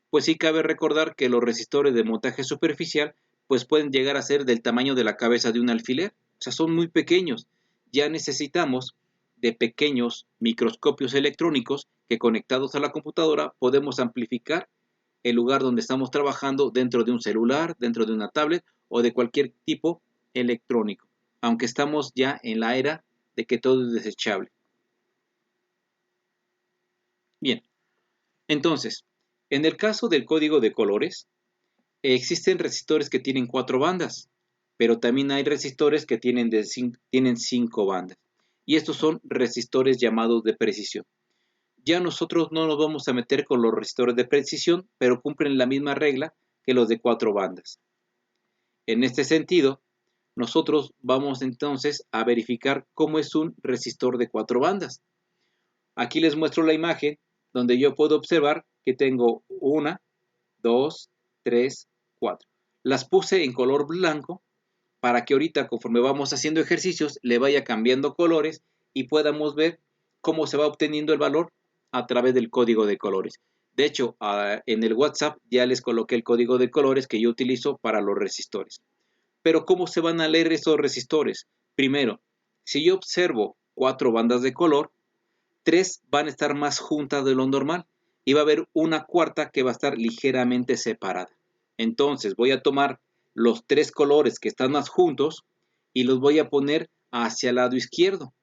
pues sí cabe recordar que los resistores de montaje superficial pues pueden llegar a ser del tamaño de la cabeza de un alfiler, o sea, son muy pequeños. Ya necesitamos de pequeños microscopios electrónicos que conectados a la computadora podemos amplificar el lugar donde estamos trabajando dentro de un celular, dentro de una tablet o de cualquier tipo electrónico, aunque estamos ya en la era de que todo es desechable. Bien, Entonces, en el caso del código de colores, existen resistores que tienen 4 bandas, pero también hay resistores que tienen 5 bandas. Y estos son resistores llamados de precisión. Ya nosotros no nos vamos a meter con los resistores de precisión, pero cumplen la misma regla que los de 4 bandas. En este sentido, nosotros vamos entonces a verificar cómo es un resistor de 4 bandas. Aquí les muestro la imagen donde yo puedo observar que tengo 1, 2, 3, 4. Las puse en color blanco para que ahorita, conforme vamos haciendo ejercicios, le vaya cambiando colores y podamos ver cómo se va obteniendo el valor a través del código de colores. De hecho, en el WhatsApp ya les coloqué el código de colores que yo utilizo para los resistores. Pero ¿cómo se van a leer esos resistores? Primero, si yo observo 4 bandas de color, 3 van a estar más juntas de lo normal y va a haber una cuarta que va a estar ligeramente separada. Entonces voy a tomar los 3 colores que están más juntos y los voy a poner hacia el lado izquierdo.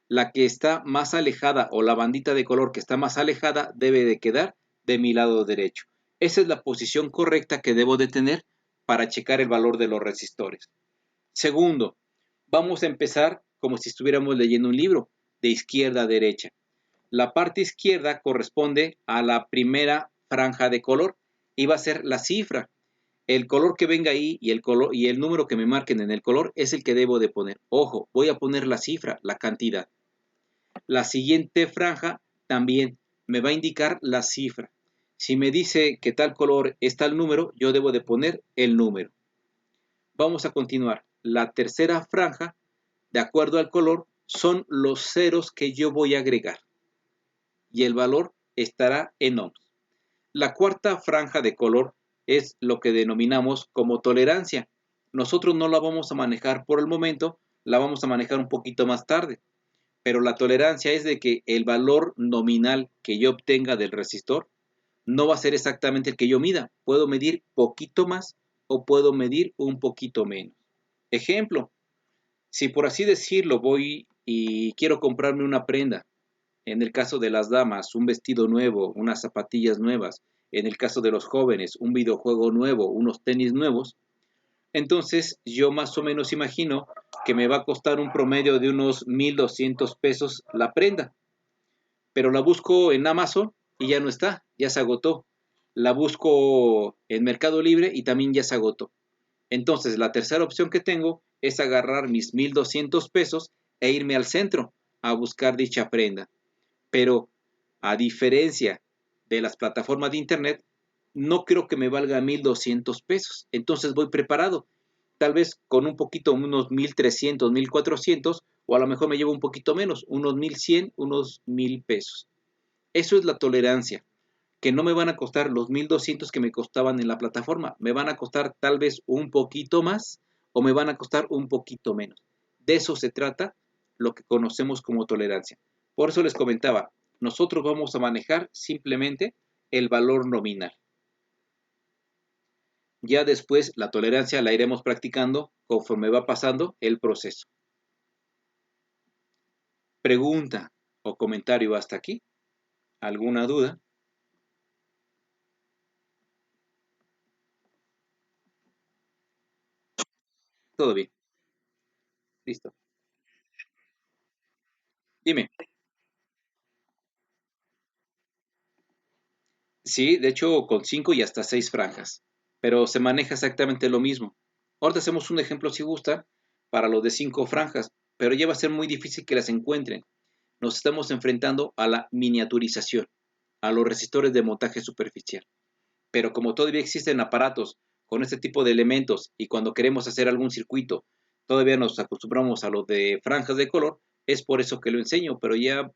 La que está más alejada o la bandita de color que está más alejada debe de quedar de mi lado derecho. Esa es la posición correcta que debo de tener para checar el valor de los resistores. Segundo, vamos a empezar como si estuviéramos leyendo un libro, de izquierda a derecha. La parte izquierda corresponde a la primera franja de color y va a ser la cifra. El color que venga ahí y el número que me marquen en el color es el que debo de poner. Ojo, voy a poner la cifra, la cantidad. La siguiente franja también me va a indicar la cifra. Si me dice que tal color es tal número, yo debo de poner el número. Vamos a continuar. La tercera franja, de acuerdo al color, son los ceros que yo voy a agregar y el valor estará en ohms. La cuarta franja de color es lo que denominamos como tolerancia. Nosotros no la vamos a manejar por el momento, la vamos a manejar un poquito más tarde. Pero la tolerancia es de que el valor nominal que yo obtenga del resistor no va a ser exactamente el que yo mida. Puedo medir poquito más o puedo medir un poquito menos. Ejemplo, si por así decirlo voy y quiero comprarme una prenda, en el caso de las damas, un vestido nuevo, unas zapatillas nuevas, en el caso de los jóvenes, un videojuego nuevo, unos tenis nuevos, entonces yo más o menos imagino que me va a costar un promedio de unos 1,200 pesos la prenda, pero la busco en Amazon y ya no está, ya se agotó. La busco en Mercado Libre y también ya se agotó. Entonces la tercera opción que tengo es agarrar mis 1,200 pesos e irme al centro a buscar dicha prenda. Pero a diferencia de las plataformas de internet, no creo que me valga 1,200 pesos. Entonces voy preparado. Tal vez con un poquito, unos 1,300, 1,400, o a lo mejor me llevo un poquito menos, unos 1,100, unos 1,000 pesos. Eso es la tolerancia, que no me van a costar los 1,200 que me costaban en la plataforma. Me van a costar tal vez un poquito más o me van a costar un poquito menos. De eso se trata lo que conocemos como tolerancia. Por eso les comentaba, nosotros vamos a manejar simplemente el valor nominal. Ya después la tolerancia la iremos practicando conforme va pasando el proceso. Pregunta o comentario hasta aquí. ¿Alguna duda? Todo bien. Listo. Dime. Sí, de hecho con 5 y hasta 6 franjas, pero se maneja exactamente lo mismo. Ahorita hacemos un ejemplo si gusta para los de 5 franjas, pero ya va a ser muy difícil que las encuentren. Nos estamos enfrentando a la miniaturización, a los resistores de montaje superficial. Pero como todavía existen aparatos con este tipo de elementos y cuando queremos hacer algún circuito todavía nos acostumbramos a los de franjas de color, es por eso que lo enseño, pero ya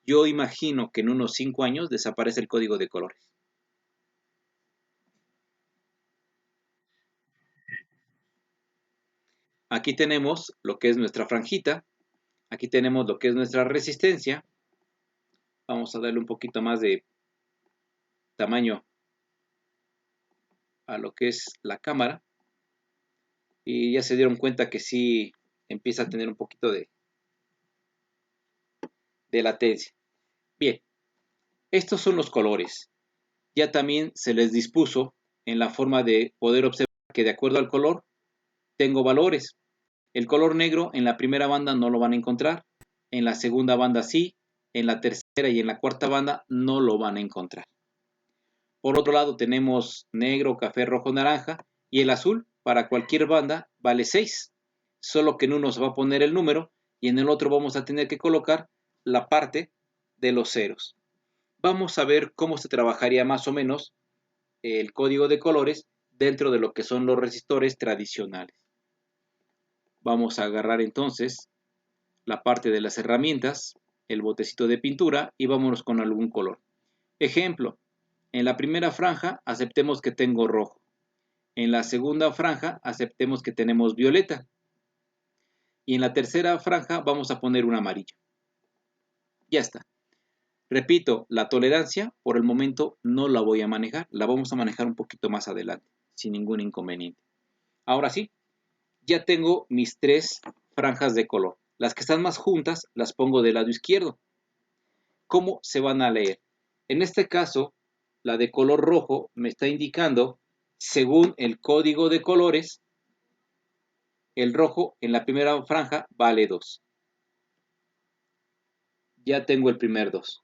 yo imagino que en unos 5 años desaparece el código de colores. Aquí tenemos lo que es nuestra franjita, aquí tenemos lo que es nuestra resistencia. Vamos a darle un poquito más de tamaño a lo que es la cámara. Y ya se dieron cuenta que sí empieza a tener un poquito de latencia. Bien, Estos son los colores. Ya también se les dispuso en la forma de poder observar que de acuerdo al color tengo valores. El color negro en la primera banda no lo van a encontrar, en la segunda banda sí, en la tercera y en la cuarta banda no lo van a encontrar. Por otro lado tenemos negro, café, rojo, naranja y el azul para cualquier banda vale 6, solo que en uno se va a poner el número y en el otro vamos a tener que colocar la parte de los ceros. Vamos a ver cómo se trabajaría más o menos el código de colores dentro de lo que son los resistores tradicionales. Vamos a agarrar entonces la parte de las herramientas, el botecito de pintura y vámonos con algún color. Ejemplo, en la primera franja aceptemos que tengo rojo. En la segunda franja aceptemos que tenemos violeta. Y en la tercera franja vamos a poner un amarillo. Ya está. Repito, la tolerancia por el momento no la voy a manejar. La vamos a manejar un poquito más adelante, sin ningún inconveniente. Ahora sí, ya tengo mis 3 franjas de color. Las que están más juntas las pongo del lado izquierdo. ¿Cómo se van a leer? En este caso, la de color rojo me está indicando, según el código de colores, el rojo en la primera franja vale 2. Ya tengo el primer 2.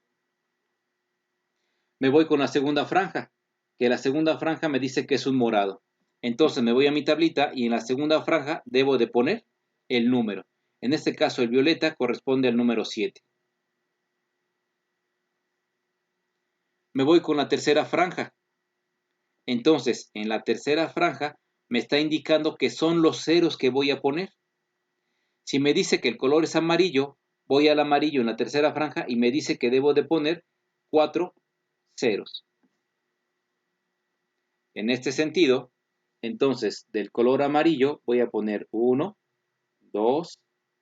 Me voy con la segunda franja, que la segunda franja me dice que es un morado. Entonces me voy a mi tablita y en la segunda franja debo de poner el número. En este caso el violeta corresponde al número 7. Me voy con la tercera franja. Entonces en la tercera franja me está indicando que son los ceros que voy a poner. Si me dice que el color es amarillo, voy al amarillo en la tercera franja y me dice que debo de poner 4 ceros. En este sentido, entonces del color amarillo voy a poner 1, 2,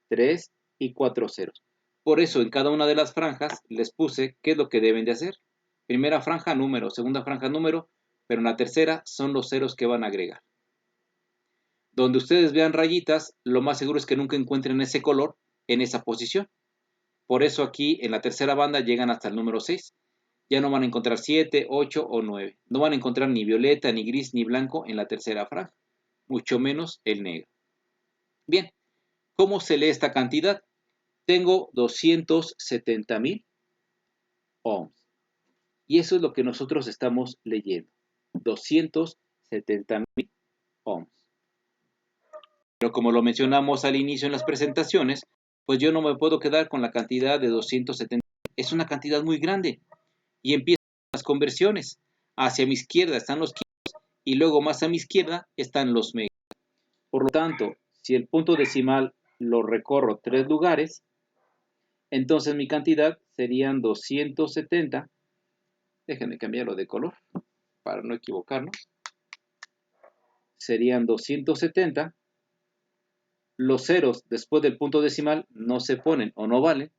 3 y 4 ceros. Por eso en cada una de las franjas les puse qué es lo que deben de hacer. Primera franja número, segunda franja número, pero en la tercera son los ceros que van a agregar. Donde ustedes vean rayitas, lo más seguro es que nunca encuentren ese color en esa posición. Por eso aquí en la tercera banda llegan hasta el número 6. Ya no van a encontrar 7, 8 o 9. No van a encontrar ni violeta, ni gris, ni blanco en la tercera franja, mucho menos el negro. Bien, ¿cómo se lee esta cantidad? Tengo 270,000 ohms. Y eso es lo que nosotros estamos leyendo. 270,000 ohms. Pero como lo mencionamos al inicio en las presentaciones, pues yo no me puedo quedar con la cantidad de 270. Es una cantidad muy grande. Y empiezan las conversiones. Hacia mi izquierda están los kilos y luego más a mi izquierda están los megas. Por lo tanto, si el punto decimal lo recorro 3 lugares, entonces mi cantidad serían 270. Déjenme cambiarlo de color para no equivocarnos. Serían 270. Los ceros después del punto decimal no se ponen o no valen.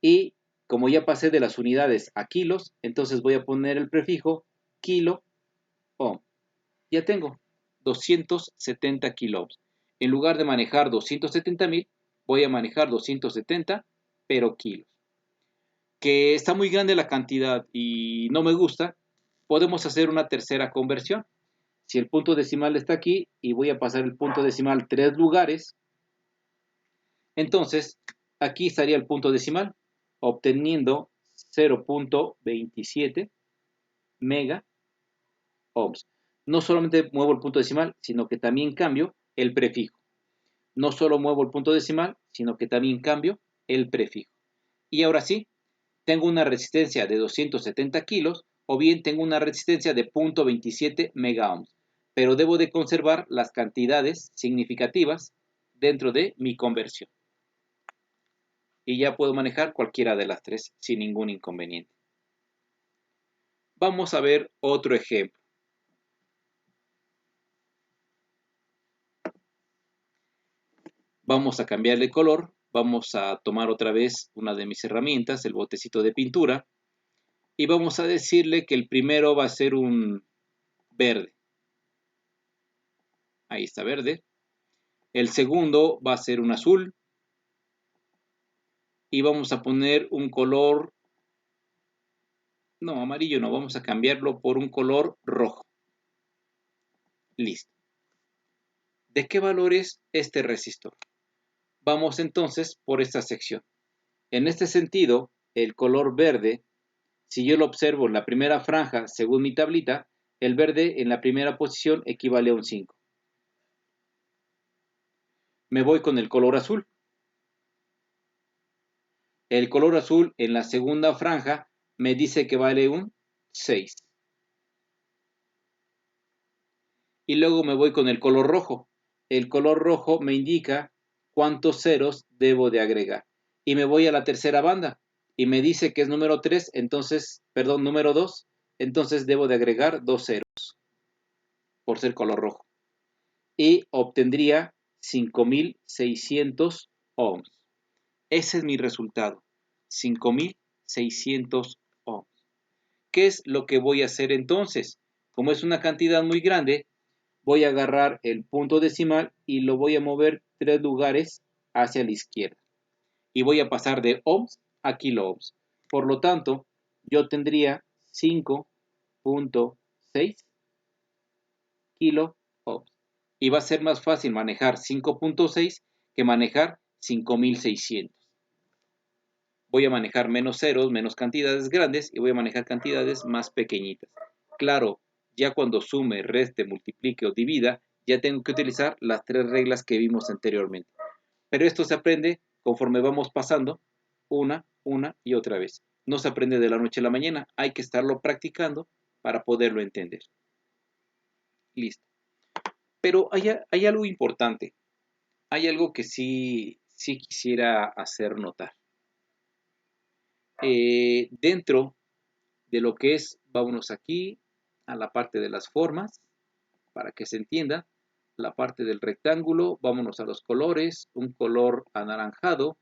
Y como ya pasé de las unidades a kilos, entonces voy a poner el prefijo kilo ohm. Ya tengo 270 kiloohms. En lugar de manejar 270,000, voy a manejar 270, pero kilos. Que está muy grande la cantidad y no me gusta, podemos hacer una tercera conversión. Si el punto decimal está aquí y voy a pasar el punto decimal 3 lugares, entonces aquí estaría el punto decimal, obteniendo 0.27 mega ohms. No solamente muevo el punto decimal, sino que también cambio el prefijo. No solo muevo el punto decimal, sino que también cambio el prefijo. Y ahora sí, tengo una resistencia de 270 kilos o bien tengo una resistencia de 0.27 megaohms, pero debo de conservar las cantidades significativas dentro de mi conversión. Y ya puedo manejar cualquiera de las tres sin ningún inconveniente. Vamos a ver otro ejemplo. Vamos a cambiarle color, vamos a tomar otra vez una de mis herramientas, el botecito de pintura, y vamos a decirle que el primero va a ser un verde. Ahí está verde. El segundo va a ser un azul. Y vamos a poner un color No, amarillo no, vamos a cambiarlo por un color rojo. Listo. ¿De qué valor es este resistor? Vamos entonces por esta sección. En este sentido, el color verde, si yo lo observo en la primera franja según mi tablita, el verde en la primera posición equivale a un 5. Me voy con el color azul. El color azul en la segunda franja me dice que vale un 6. Y luego me voy con el color rojo. El color rojo me indica cuántos ceros debo de agregar. Y me voy a la tercera banda y me dice que es número 3, entonces, perdón, número 2, entonces debo de agregar 2 ceros por ser color rojo. Y obtendría 5600 ohms. Ese es mi resultado, 5600 ohms. ¿Qué es lo que voy a hacer entonces? Como es una cantidad muy grande, voy a agarrar el punto decimal y lo voy a mover 3 lugares hacia la izquierda. Y voy a pasar de ohms a kilo ohms. Por lo tanto, yo tendría 5.6 kilo ohms. Y va a ser más fácil manejar 5.6 que manejar 5600. Voy a manejar menos ceros, menos cantidades grandes y voy a manejar cantidades más pequeñitas. Claro, ya cuando sume, reste, multiplique o divida, ya tengo que utilizar las 3 reglas que vimos anteriormente. Pero esto se aprende conforme vamos pasando una y otra vez. No se aprende de la noche a la mañana, hay que estarlo practicando para poderlo entender. Listo. Pero hay algo importante, hay algo que sí quisiera hacer notar. Dentro de lo que es, vámonos aquí a la parte de las formas, para que se entienda, la parte del rectángulo, vámonos a los colores, un color anaranjado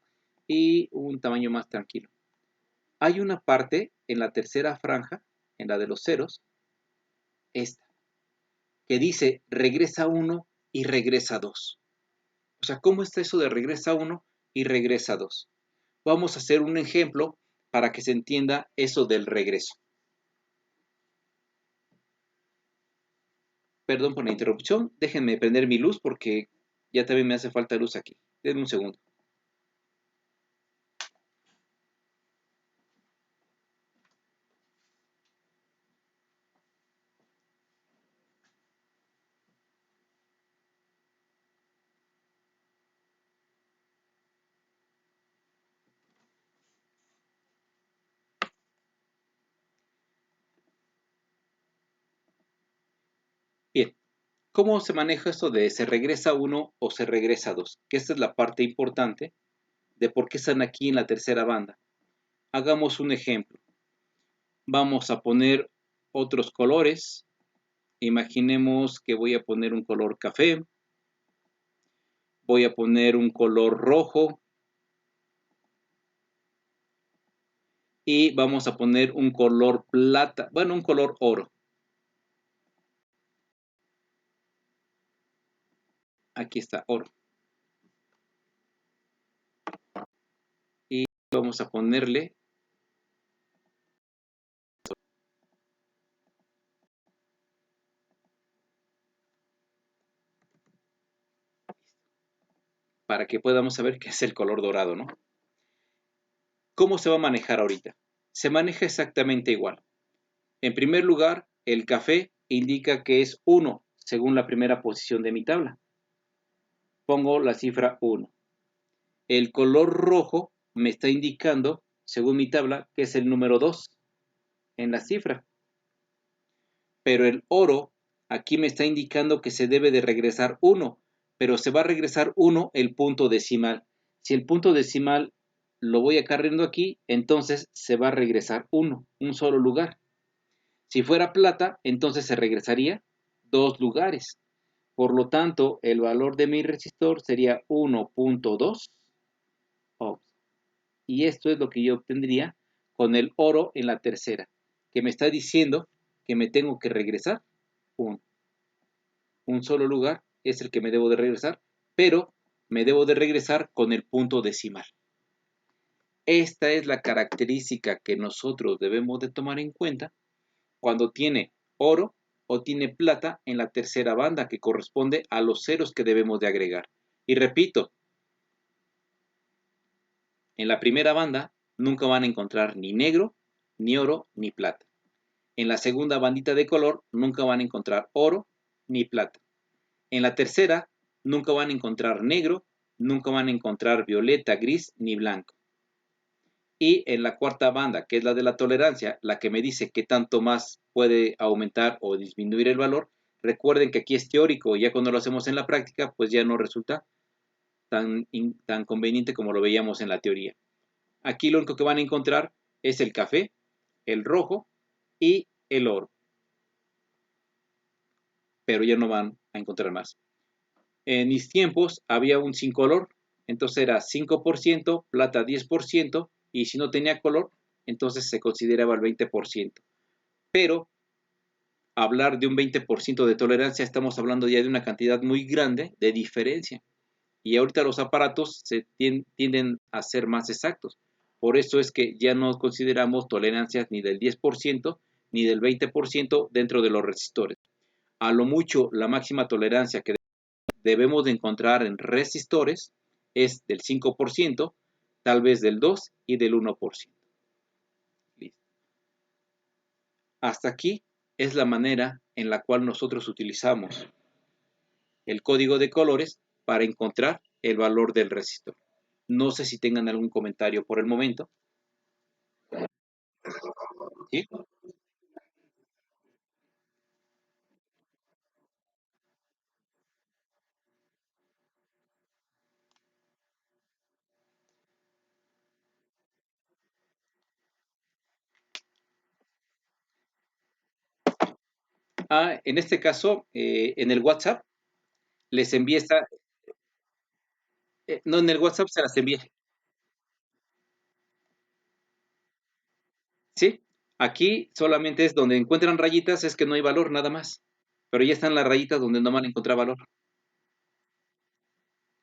y un tamaño más tranquilo. Hay una parte en la tercera franja, en la de los ceros, esta, que dice regresa 1 y regresa 2. O sea, ¿cómo está eso de regresa 1 y regresa 2? Vamos a hacer un ejemplo para que se entienda eso del regreso. Perdón por la interrupción, déjenme prender mi luz porque ya también me hace falta luz aquí. Denme un segundo. Bien, ¿cómo se maneja esto de se regresa 1 o se regresa 2? Que esta es la parte importante de por qué están aquí en la tercera banda. Hagamos un ejemplo. Vamos a poner otros colores. Imaginemos que voy a poner un color café. Voy a poner un color rojo. Y vamos a poner un color plata, bueno, un color oro. Aquí está, oro. Y vamos a ponerle para que podamos saber qué es el color dorado, ¿no? ¿Cómo se va a manejar ahorita? Se maneja exactamente igual. En primer lugar, el café indica que es 1 según la primera posición de mi tabla. Pongo la cifra 1. El color rojo me está indicando, según mi tabla, que es el número 2 en la cifra. Pero el oro aquí me está indicando que se debe de regresar 1, pero se va a regresar 1 el punto decimal. Si el punto decimal lo voy acarreando aquí, entonces se va a regresar 1, un solo lugar. Si fuera plata, entonces se regresaría 2 lugares. Por lo tanto, el valor de mi resistor sería 1.2 ohms. Y esto es lo que yo obtendría con el oro en la tercera, que me está diciendo que me tengo que regresar 1. Un solo lugar es el que me debo de regresar, pero me debo de regresar con el punto decimal. Esta es la característica que nosotros debemos de tomar en cuenta cuando tiene oro o tiene plata en la tercera banda, que corresponde a los ceros que debemos de agregar. Y repito, en la primera banda nunca van a encontrar ni negro, ni oro, ni plata. En la segunda bandita de color nunca van a encontrar oro ni plata. En la tercera nunca van a encontrar negro, nunca van a encontrar violeta, gris ni blanco. Y en la cuarta banda, que es la de la tolerancia, la que me dice qué tanto más puede aumentar o disminuir el valor, recuerden que aquí es teórico y ya cuando lo hacemos en la práctica, pues ya no resulta tan conveniente como lo veíamos en la teoría. Aquí lo único que van a encontrar es el café, el rojo y el oro, pero ya no van a encontrar más. En mis tiempos había un sin color, entonces era 5%, plata 10%, y si no tenía color, entonces se consideraba el 20%. Pero hablar de un 20% de tolerancia, estamos hablando ya de una cantidad muy grande de diferencia. Y ahorita los aparatos tienden a ser más exactos. Por eso es que ya no consideramos tolerancias ni del 10% ni del 20% dentro de los resistores. A lo mucho, la máxima tolerancia que debemos de encontrar en resistores es del 5%, tal vez del 2% y del 1%. Listo. Hasta aquí es la manera en la cual nosotros utilizamos el código de colores para encontrar el valor del resistor. No sé si tengan algún comentario por el momento. ¿Sí? En este caso, en el WhatsApp, les envié esta, no, en el WhatsApp se las envié, ¿sí? Aquí solamente es donde encuentran rayitas, es que no hay valor, nada más. Pero ya están las rayitas donde no van a encontrar valor.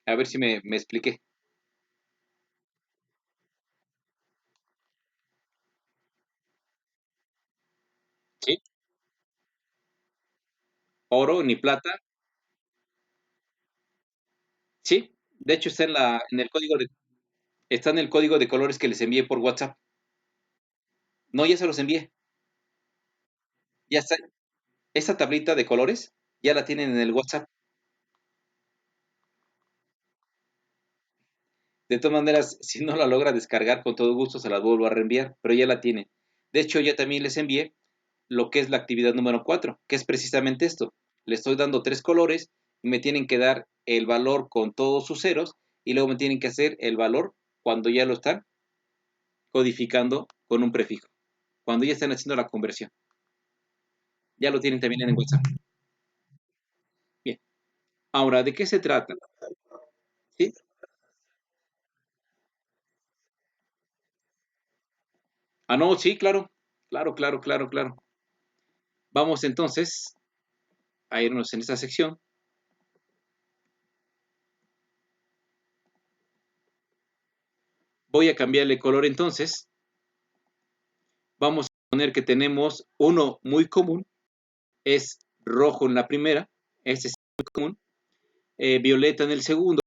A ver si me expliqué. ¿Sí? Oro ni plata, ¿sí? De hecho en el código está en el código de colores que les envié por WhatsApp. No, ya se los envié. Ya está. Esa tablita de colores ya la tienen en el WhatsApp. De todas maneras, si no la logra descargar, con todo gusto se la vuelvo a reenviar, pero ya la tienen. De hecho, ya también les envié lo que es la actividad número 4, que es precisamente esto. Le estoy dando tres colores y me tienen que dar el valor con todos sus ceros y luego me tienen que hacer el valor cuando ya lo están codificando con un prefijo, cuando ya están haciendo la conversión. Ya lo tienen también en el WhatsApp. Bien. Ahora, ¿de qué se trata? ¿Sí? Ah, no, sí, claro. Claro, claro, claro, claro. Vamos entonces a irnos en esta sección. Voy a cambiarle color entonces. Vamos a poner que tenemos uno muy común, es rojo en la primera, este es muy común, violeta en el segundo,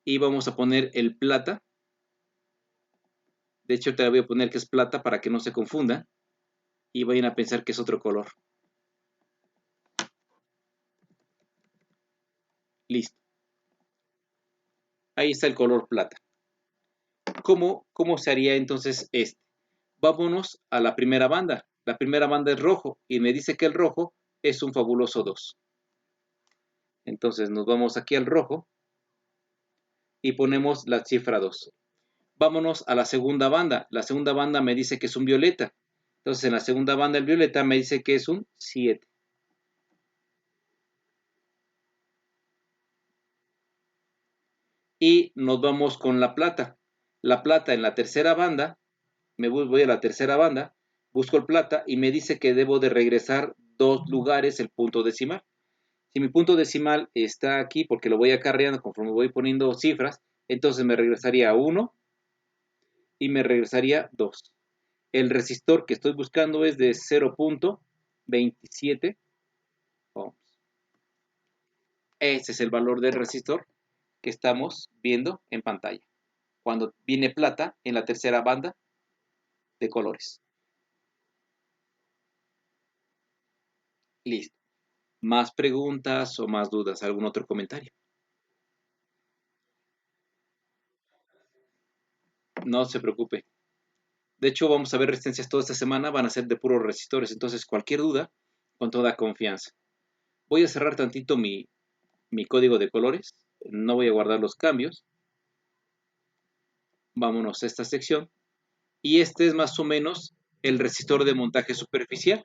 y vamos a poner el plata. De hecho, te voy a poner que es plata para que no se confunda y vayan a pensar que es otro color. Listo. Ahí está el color plata. ¿Cómo se haría entonces este? Vámonos a la primera banda. La primera banda es rojo y me dice que el rojo es un fabuloso 2. Entonces nos vamos aquí al rojo y ponemos la cifra 2. Vámonos a la segunda banda. La segunda banda me dice que es un violeta. Entonces en la segunda banda el violeta me dice que es un 7. Y nos vamos con la plata. La plata en la tercera banda, voy a la tercera banda, busco el plata y me dice que debo de regresar 2 lugares el punto decimal. Si mi punto decimal está aquí, porque lo voy acarreando conforme voy poniendo cifras, entonces me regresaría 1 y me regresaría 2. El resistor que estoy buscando es de 0.27 ohms. Ese es el valor del resistor que estamos viendo en pantalla. Cuando viene plata en la tercera banda de colores. Listo. ¿Más preguntas o más dudas? ¿Algún otro comentario? No se preocupe. De hecho, vamos a ver resistencias toda esta semana. Van a ser de puros resistores. Entonces, cualquier duda, con toda confianza. Voy a cerrar tantito mi código de colores. No voy a guardar los cambios. Vámonos a esta sección. Y este es más o menos el resistor de montaje superficial.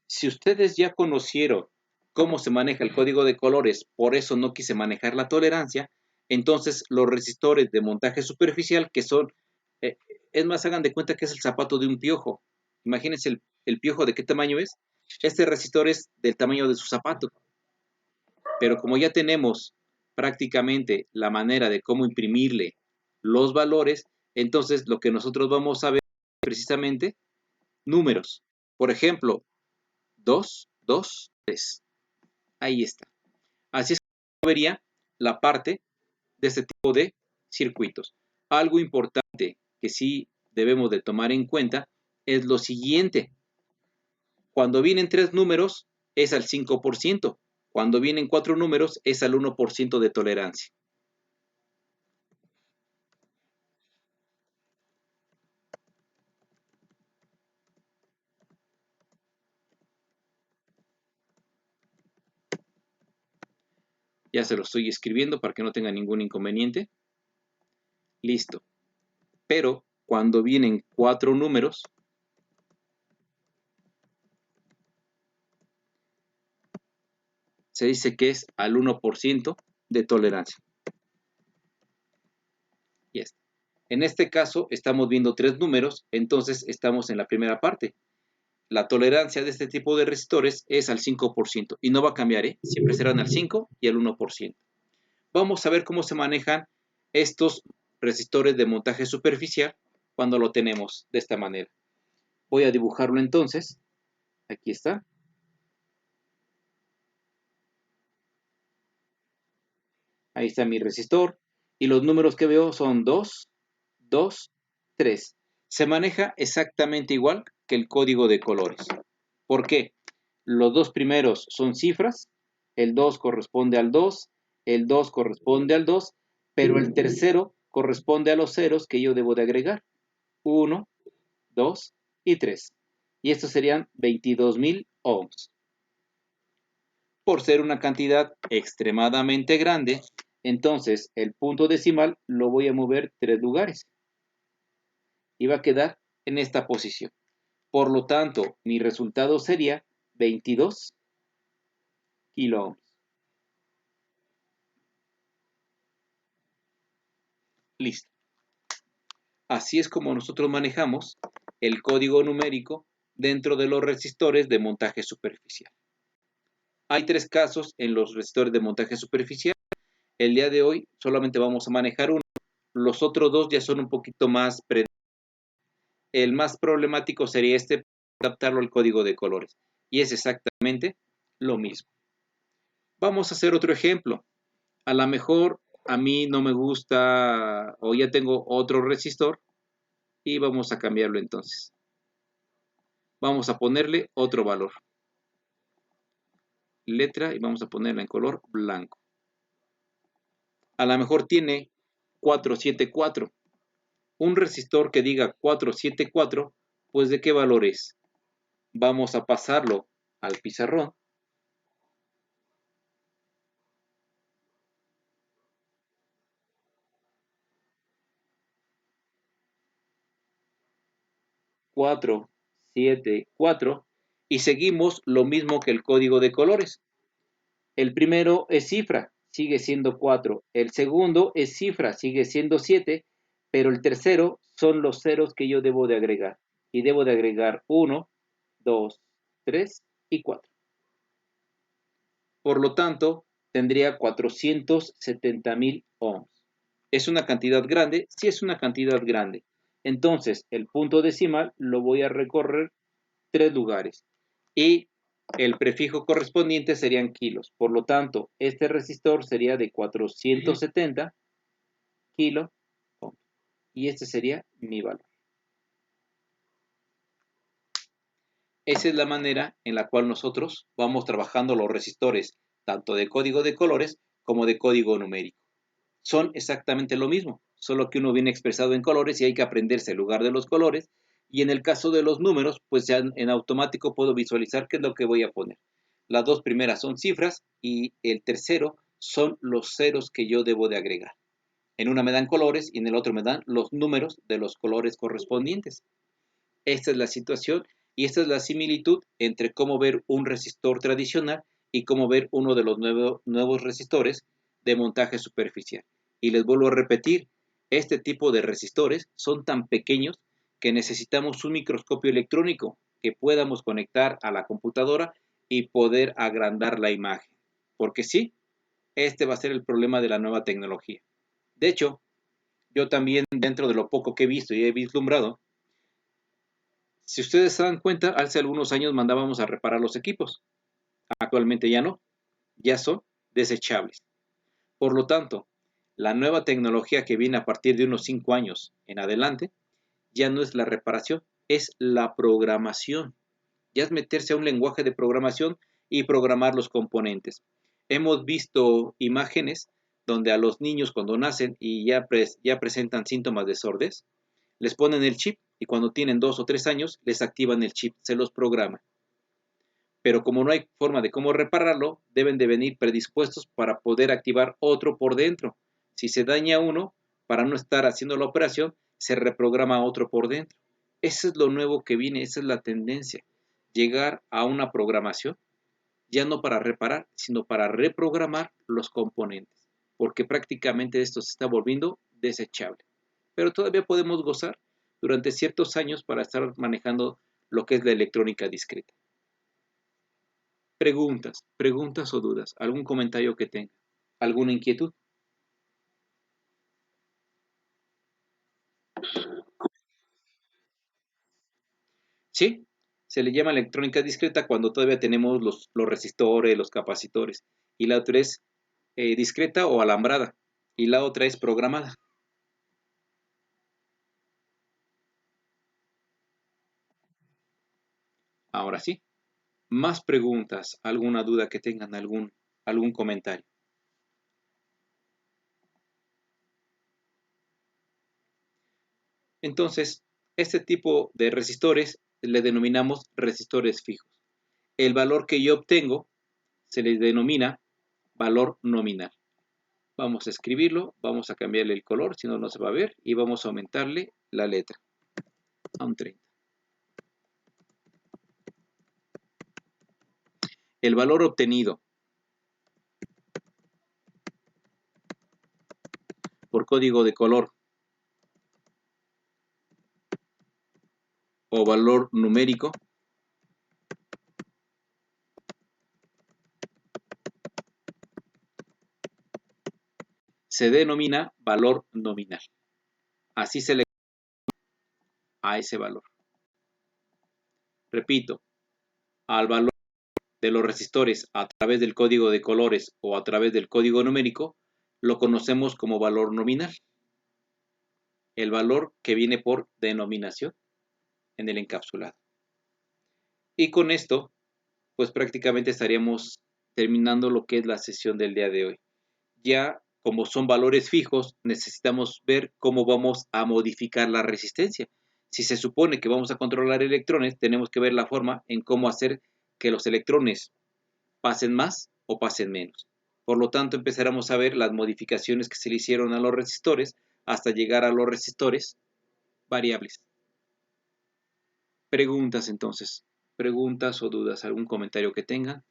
Si ustedes ya conocieron cómo se maneja el código de colores, por eso no quise manejar la tolerancia, entonces los resistores de montaje superficial, que son, eh, es más, hagan de cuenta que es el zapato de un piojo. Imagínense el piojo de qué tamaño es. Este resistor es del tamaño de su zapato. Pero como ya tenemos prácticamente la manera de cómo imprimirle los valores, entonces lo que nosotros vamos a ver es precisamente números. Por ejemplo, 2, 2, 3. Ahí está. Así es como vería la parte de este tipo de circuitos. Algo importante que sí debemos de tomar en cuenta es lo siguiente. Cuando vienen tres números es al 5%. Cuando vienen cuatro números es al 1% de tolerancia. Ya se lo estoy escribiendo para que no tenga ningún inconveniente. Listo. Pero cuando vienen cuatro números, se dice que es al 1% de tolerancia. Y está. En este caso estamos viendo tres números, entonces estamos en la primera parte. La tolerancia de este tipo de resistores es al 5% y no va a cambiar, ¿eh? Siempre serán al 5 y al 1%. Vamos a ver cómo se manejan estos resistores de montaje superficial cuando lo tenemos de esta manera. Voy a dibujarlo entonces. Aquí está. Ahí está mi resistor. Y los números que veo son 2, 2, 3. Se maneja exactamente igual que el código de colores. ¿Por qué? Los dos primeros son cifras. El 2 corresponde al 2. El 2 corresponde al 2. Pero el tercero corresponde a los ceros que yo debo de agregar. 1, 2 y 3. Y estos serían 22.000 ohms. Por ser una cantidad extremadamente grande, entonces el punto decimal lo voy a mover 3 lugares y va a quedar en esta posición. Por lo tanto, mi resultado sería 22 kilo ohms. Listo. Así es como nosotros manejamos el código numérico dentro de los resistores de montaje superficial. Hay tres casos en los resistores de montaje superficial. El día de hoy solamente vamos a manejar uno. Los otros dos ya son un poquito más predecibles. El más problemático sería este, adaptarlo al código de colores. Y es exactamente lo mismo. Vamos a hacer otro ejemplo. A lo mejor a mí no me gusta o ya tengo otro resistor y vamos a cambiarlo entonces. Vamos a ponerle otro valor. Letra y vamos a ponerla en color blanco. A lo mejor tiene 474. Un resistor que diga 474, pues ¿de qué valor es? Vamos a pasarlo al pizarrón. Cuatro, 7, 4 y seguimos lo mismo que el código de colores. El primero es cifra, sigue siendo 4. El segundo es cifra, sigue siendo 7, pero el tercero son los ceros que yo debo de agregar. Y debo de agregar 1, 2, 3 y 4. Por lo tanto, tendría 470.000 ohms. ¿Es una cantidad grande? Sí, es una cantidad grande. Entonces, el punto decimal lo voy a recorrer 3 lugares. Y el prefijo correspondiente serían kilos. Por lo tanto, este resistor sería de 470 kilo ohms. Y este sería mi valor. Esa es la manera en la cual nosotros vamos trabajando los resistores, tanto de código de colores como de código numérico. Son exactamente lo mismo, solo que uno viene expresado en colores y hay que aprenderse el lugar de los colores. Y en el caso de los números, pues ya en automático puedo visualizar qué es lo que voy a poner. Las dos primeras son cifras y el tercero son los ceros que yo debo de agregar. En una me dan colores y en el otro me dan los números de los colores correspondientes. Esta es la situación y esta es la similitud entre cómo ver un resistor tradicional y cómo ver uno de los nuevos resistores de montaje superficial. Y les vuelvo a repetir, este tipo de resistores son tan pequeños que necesitamos un microscopio electrónico que podamos conectar a la computadora y poder agrandar la imagen. Porque sí, este va a ser el problema de la nueva tecnología. De hecho, yo también, dentro de lo poco que he visto y he vislumbrado, si ustedes se dan cuenta, hace algunos años mandábamos a reparar los equipos. Actualmente ya no, ya son desechables. Por lo tanto, la nueva tecnología que viene a partir de unos 5 años en adelante ya no es la reparación, es la programación. Ya es meterse a un lenguaje de programación y programar los componentes. Hemos visto imágenes donde a los niños cuando nacen y ya presentan síntomas de sordez, les ponen el chip y cuando tienen 2 o 3 años les activan el chip, se los programa. Pero como no hay forma de cómo repararlo, deben de venir predispuestos para poder activar otro por dentro. Si se daña uno, para no estar haciendo la operación, se reprograma otro por dentro. Eso es lo nuevo que viene, esa es la tendencia. Llegar a una programación, ya no para reparar, sino para reprogramar los componentes, porque prácticamente esto se está volviendo desechable. Pero todavía podemos gozar durante ciertos años para estar manejando lo que es la electrónica discreta. Preguntas o dudas, algún comentario que tenga, alguna inquietud. Sí, se le llama electrónica discreta cuando todavía tenemos los resistores, los capacitores, y la otra es discreta o alambrada, y la otra es programada. Ahora sí, más preguntas, alguna duda que tengan, algún comentario. Entonces, este tipo de resistores le denominamos resistores fijos. El valor que yo obtengo se les denomina valor nominal. Vamos a escribirlo, vamos a cambiarle el color, si no, no se va a ver, y vamos a aumentarle la letra a un 30. El valor obtenido por código de color o valor numérico se denomina valor nominal. Así se le a ese valor. Repito, al valor de los resistores a través del código de colores o a través del código numérico lo conocemos como valor nominal. El valor que viene por denominación en el encapsulado. Y con esto, pues prácticamente estaríamos terminando lo que es la sesión del día de hoy. Ya como son valores fijos, necesitamos ver cómo vamos a modificar la resistencia. Si se supone que vamos a controlar electrones, tenemos que ver la forma en cómo hacer que los electrones pasen más o pasen menos. Por lo tanto, empezaremos a ver las modificaciones que se le hicieron a los resistores hasta llegar a los resistores variables. Preguntas entonces, preguntas o dudas, algún comentario que tengan.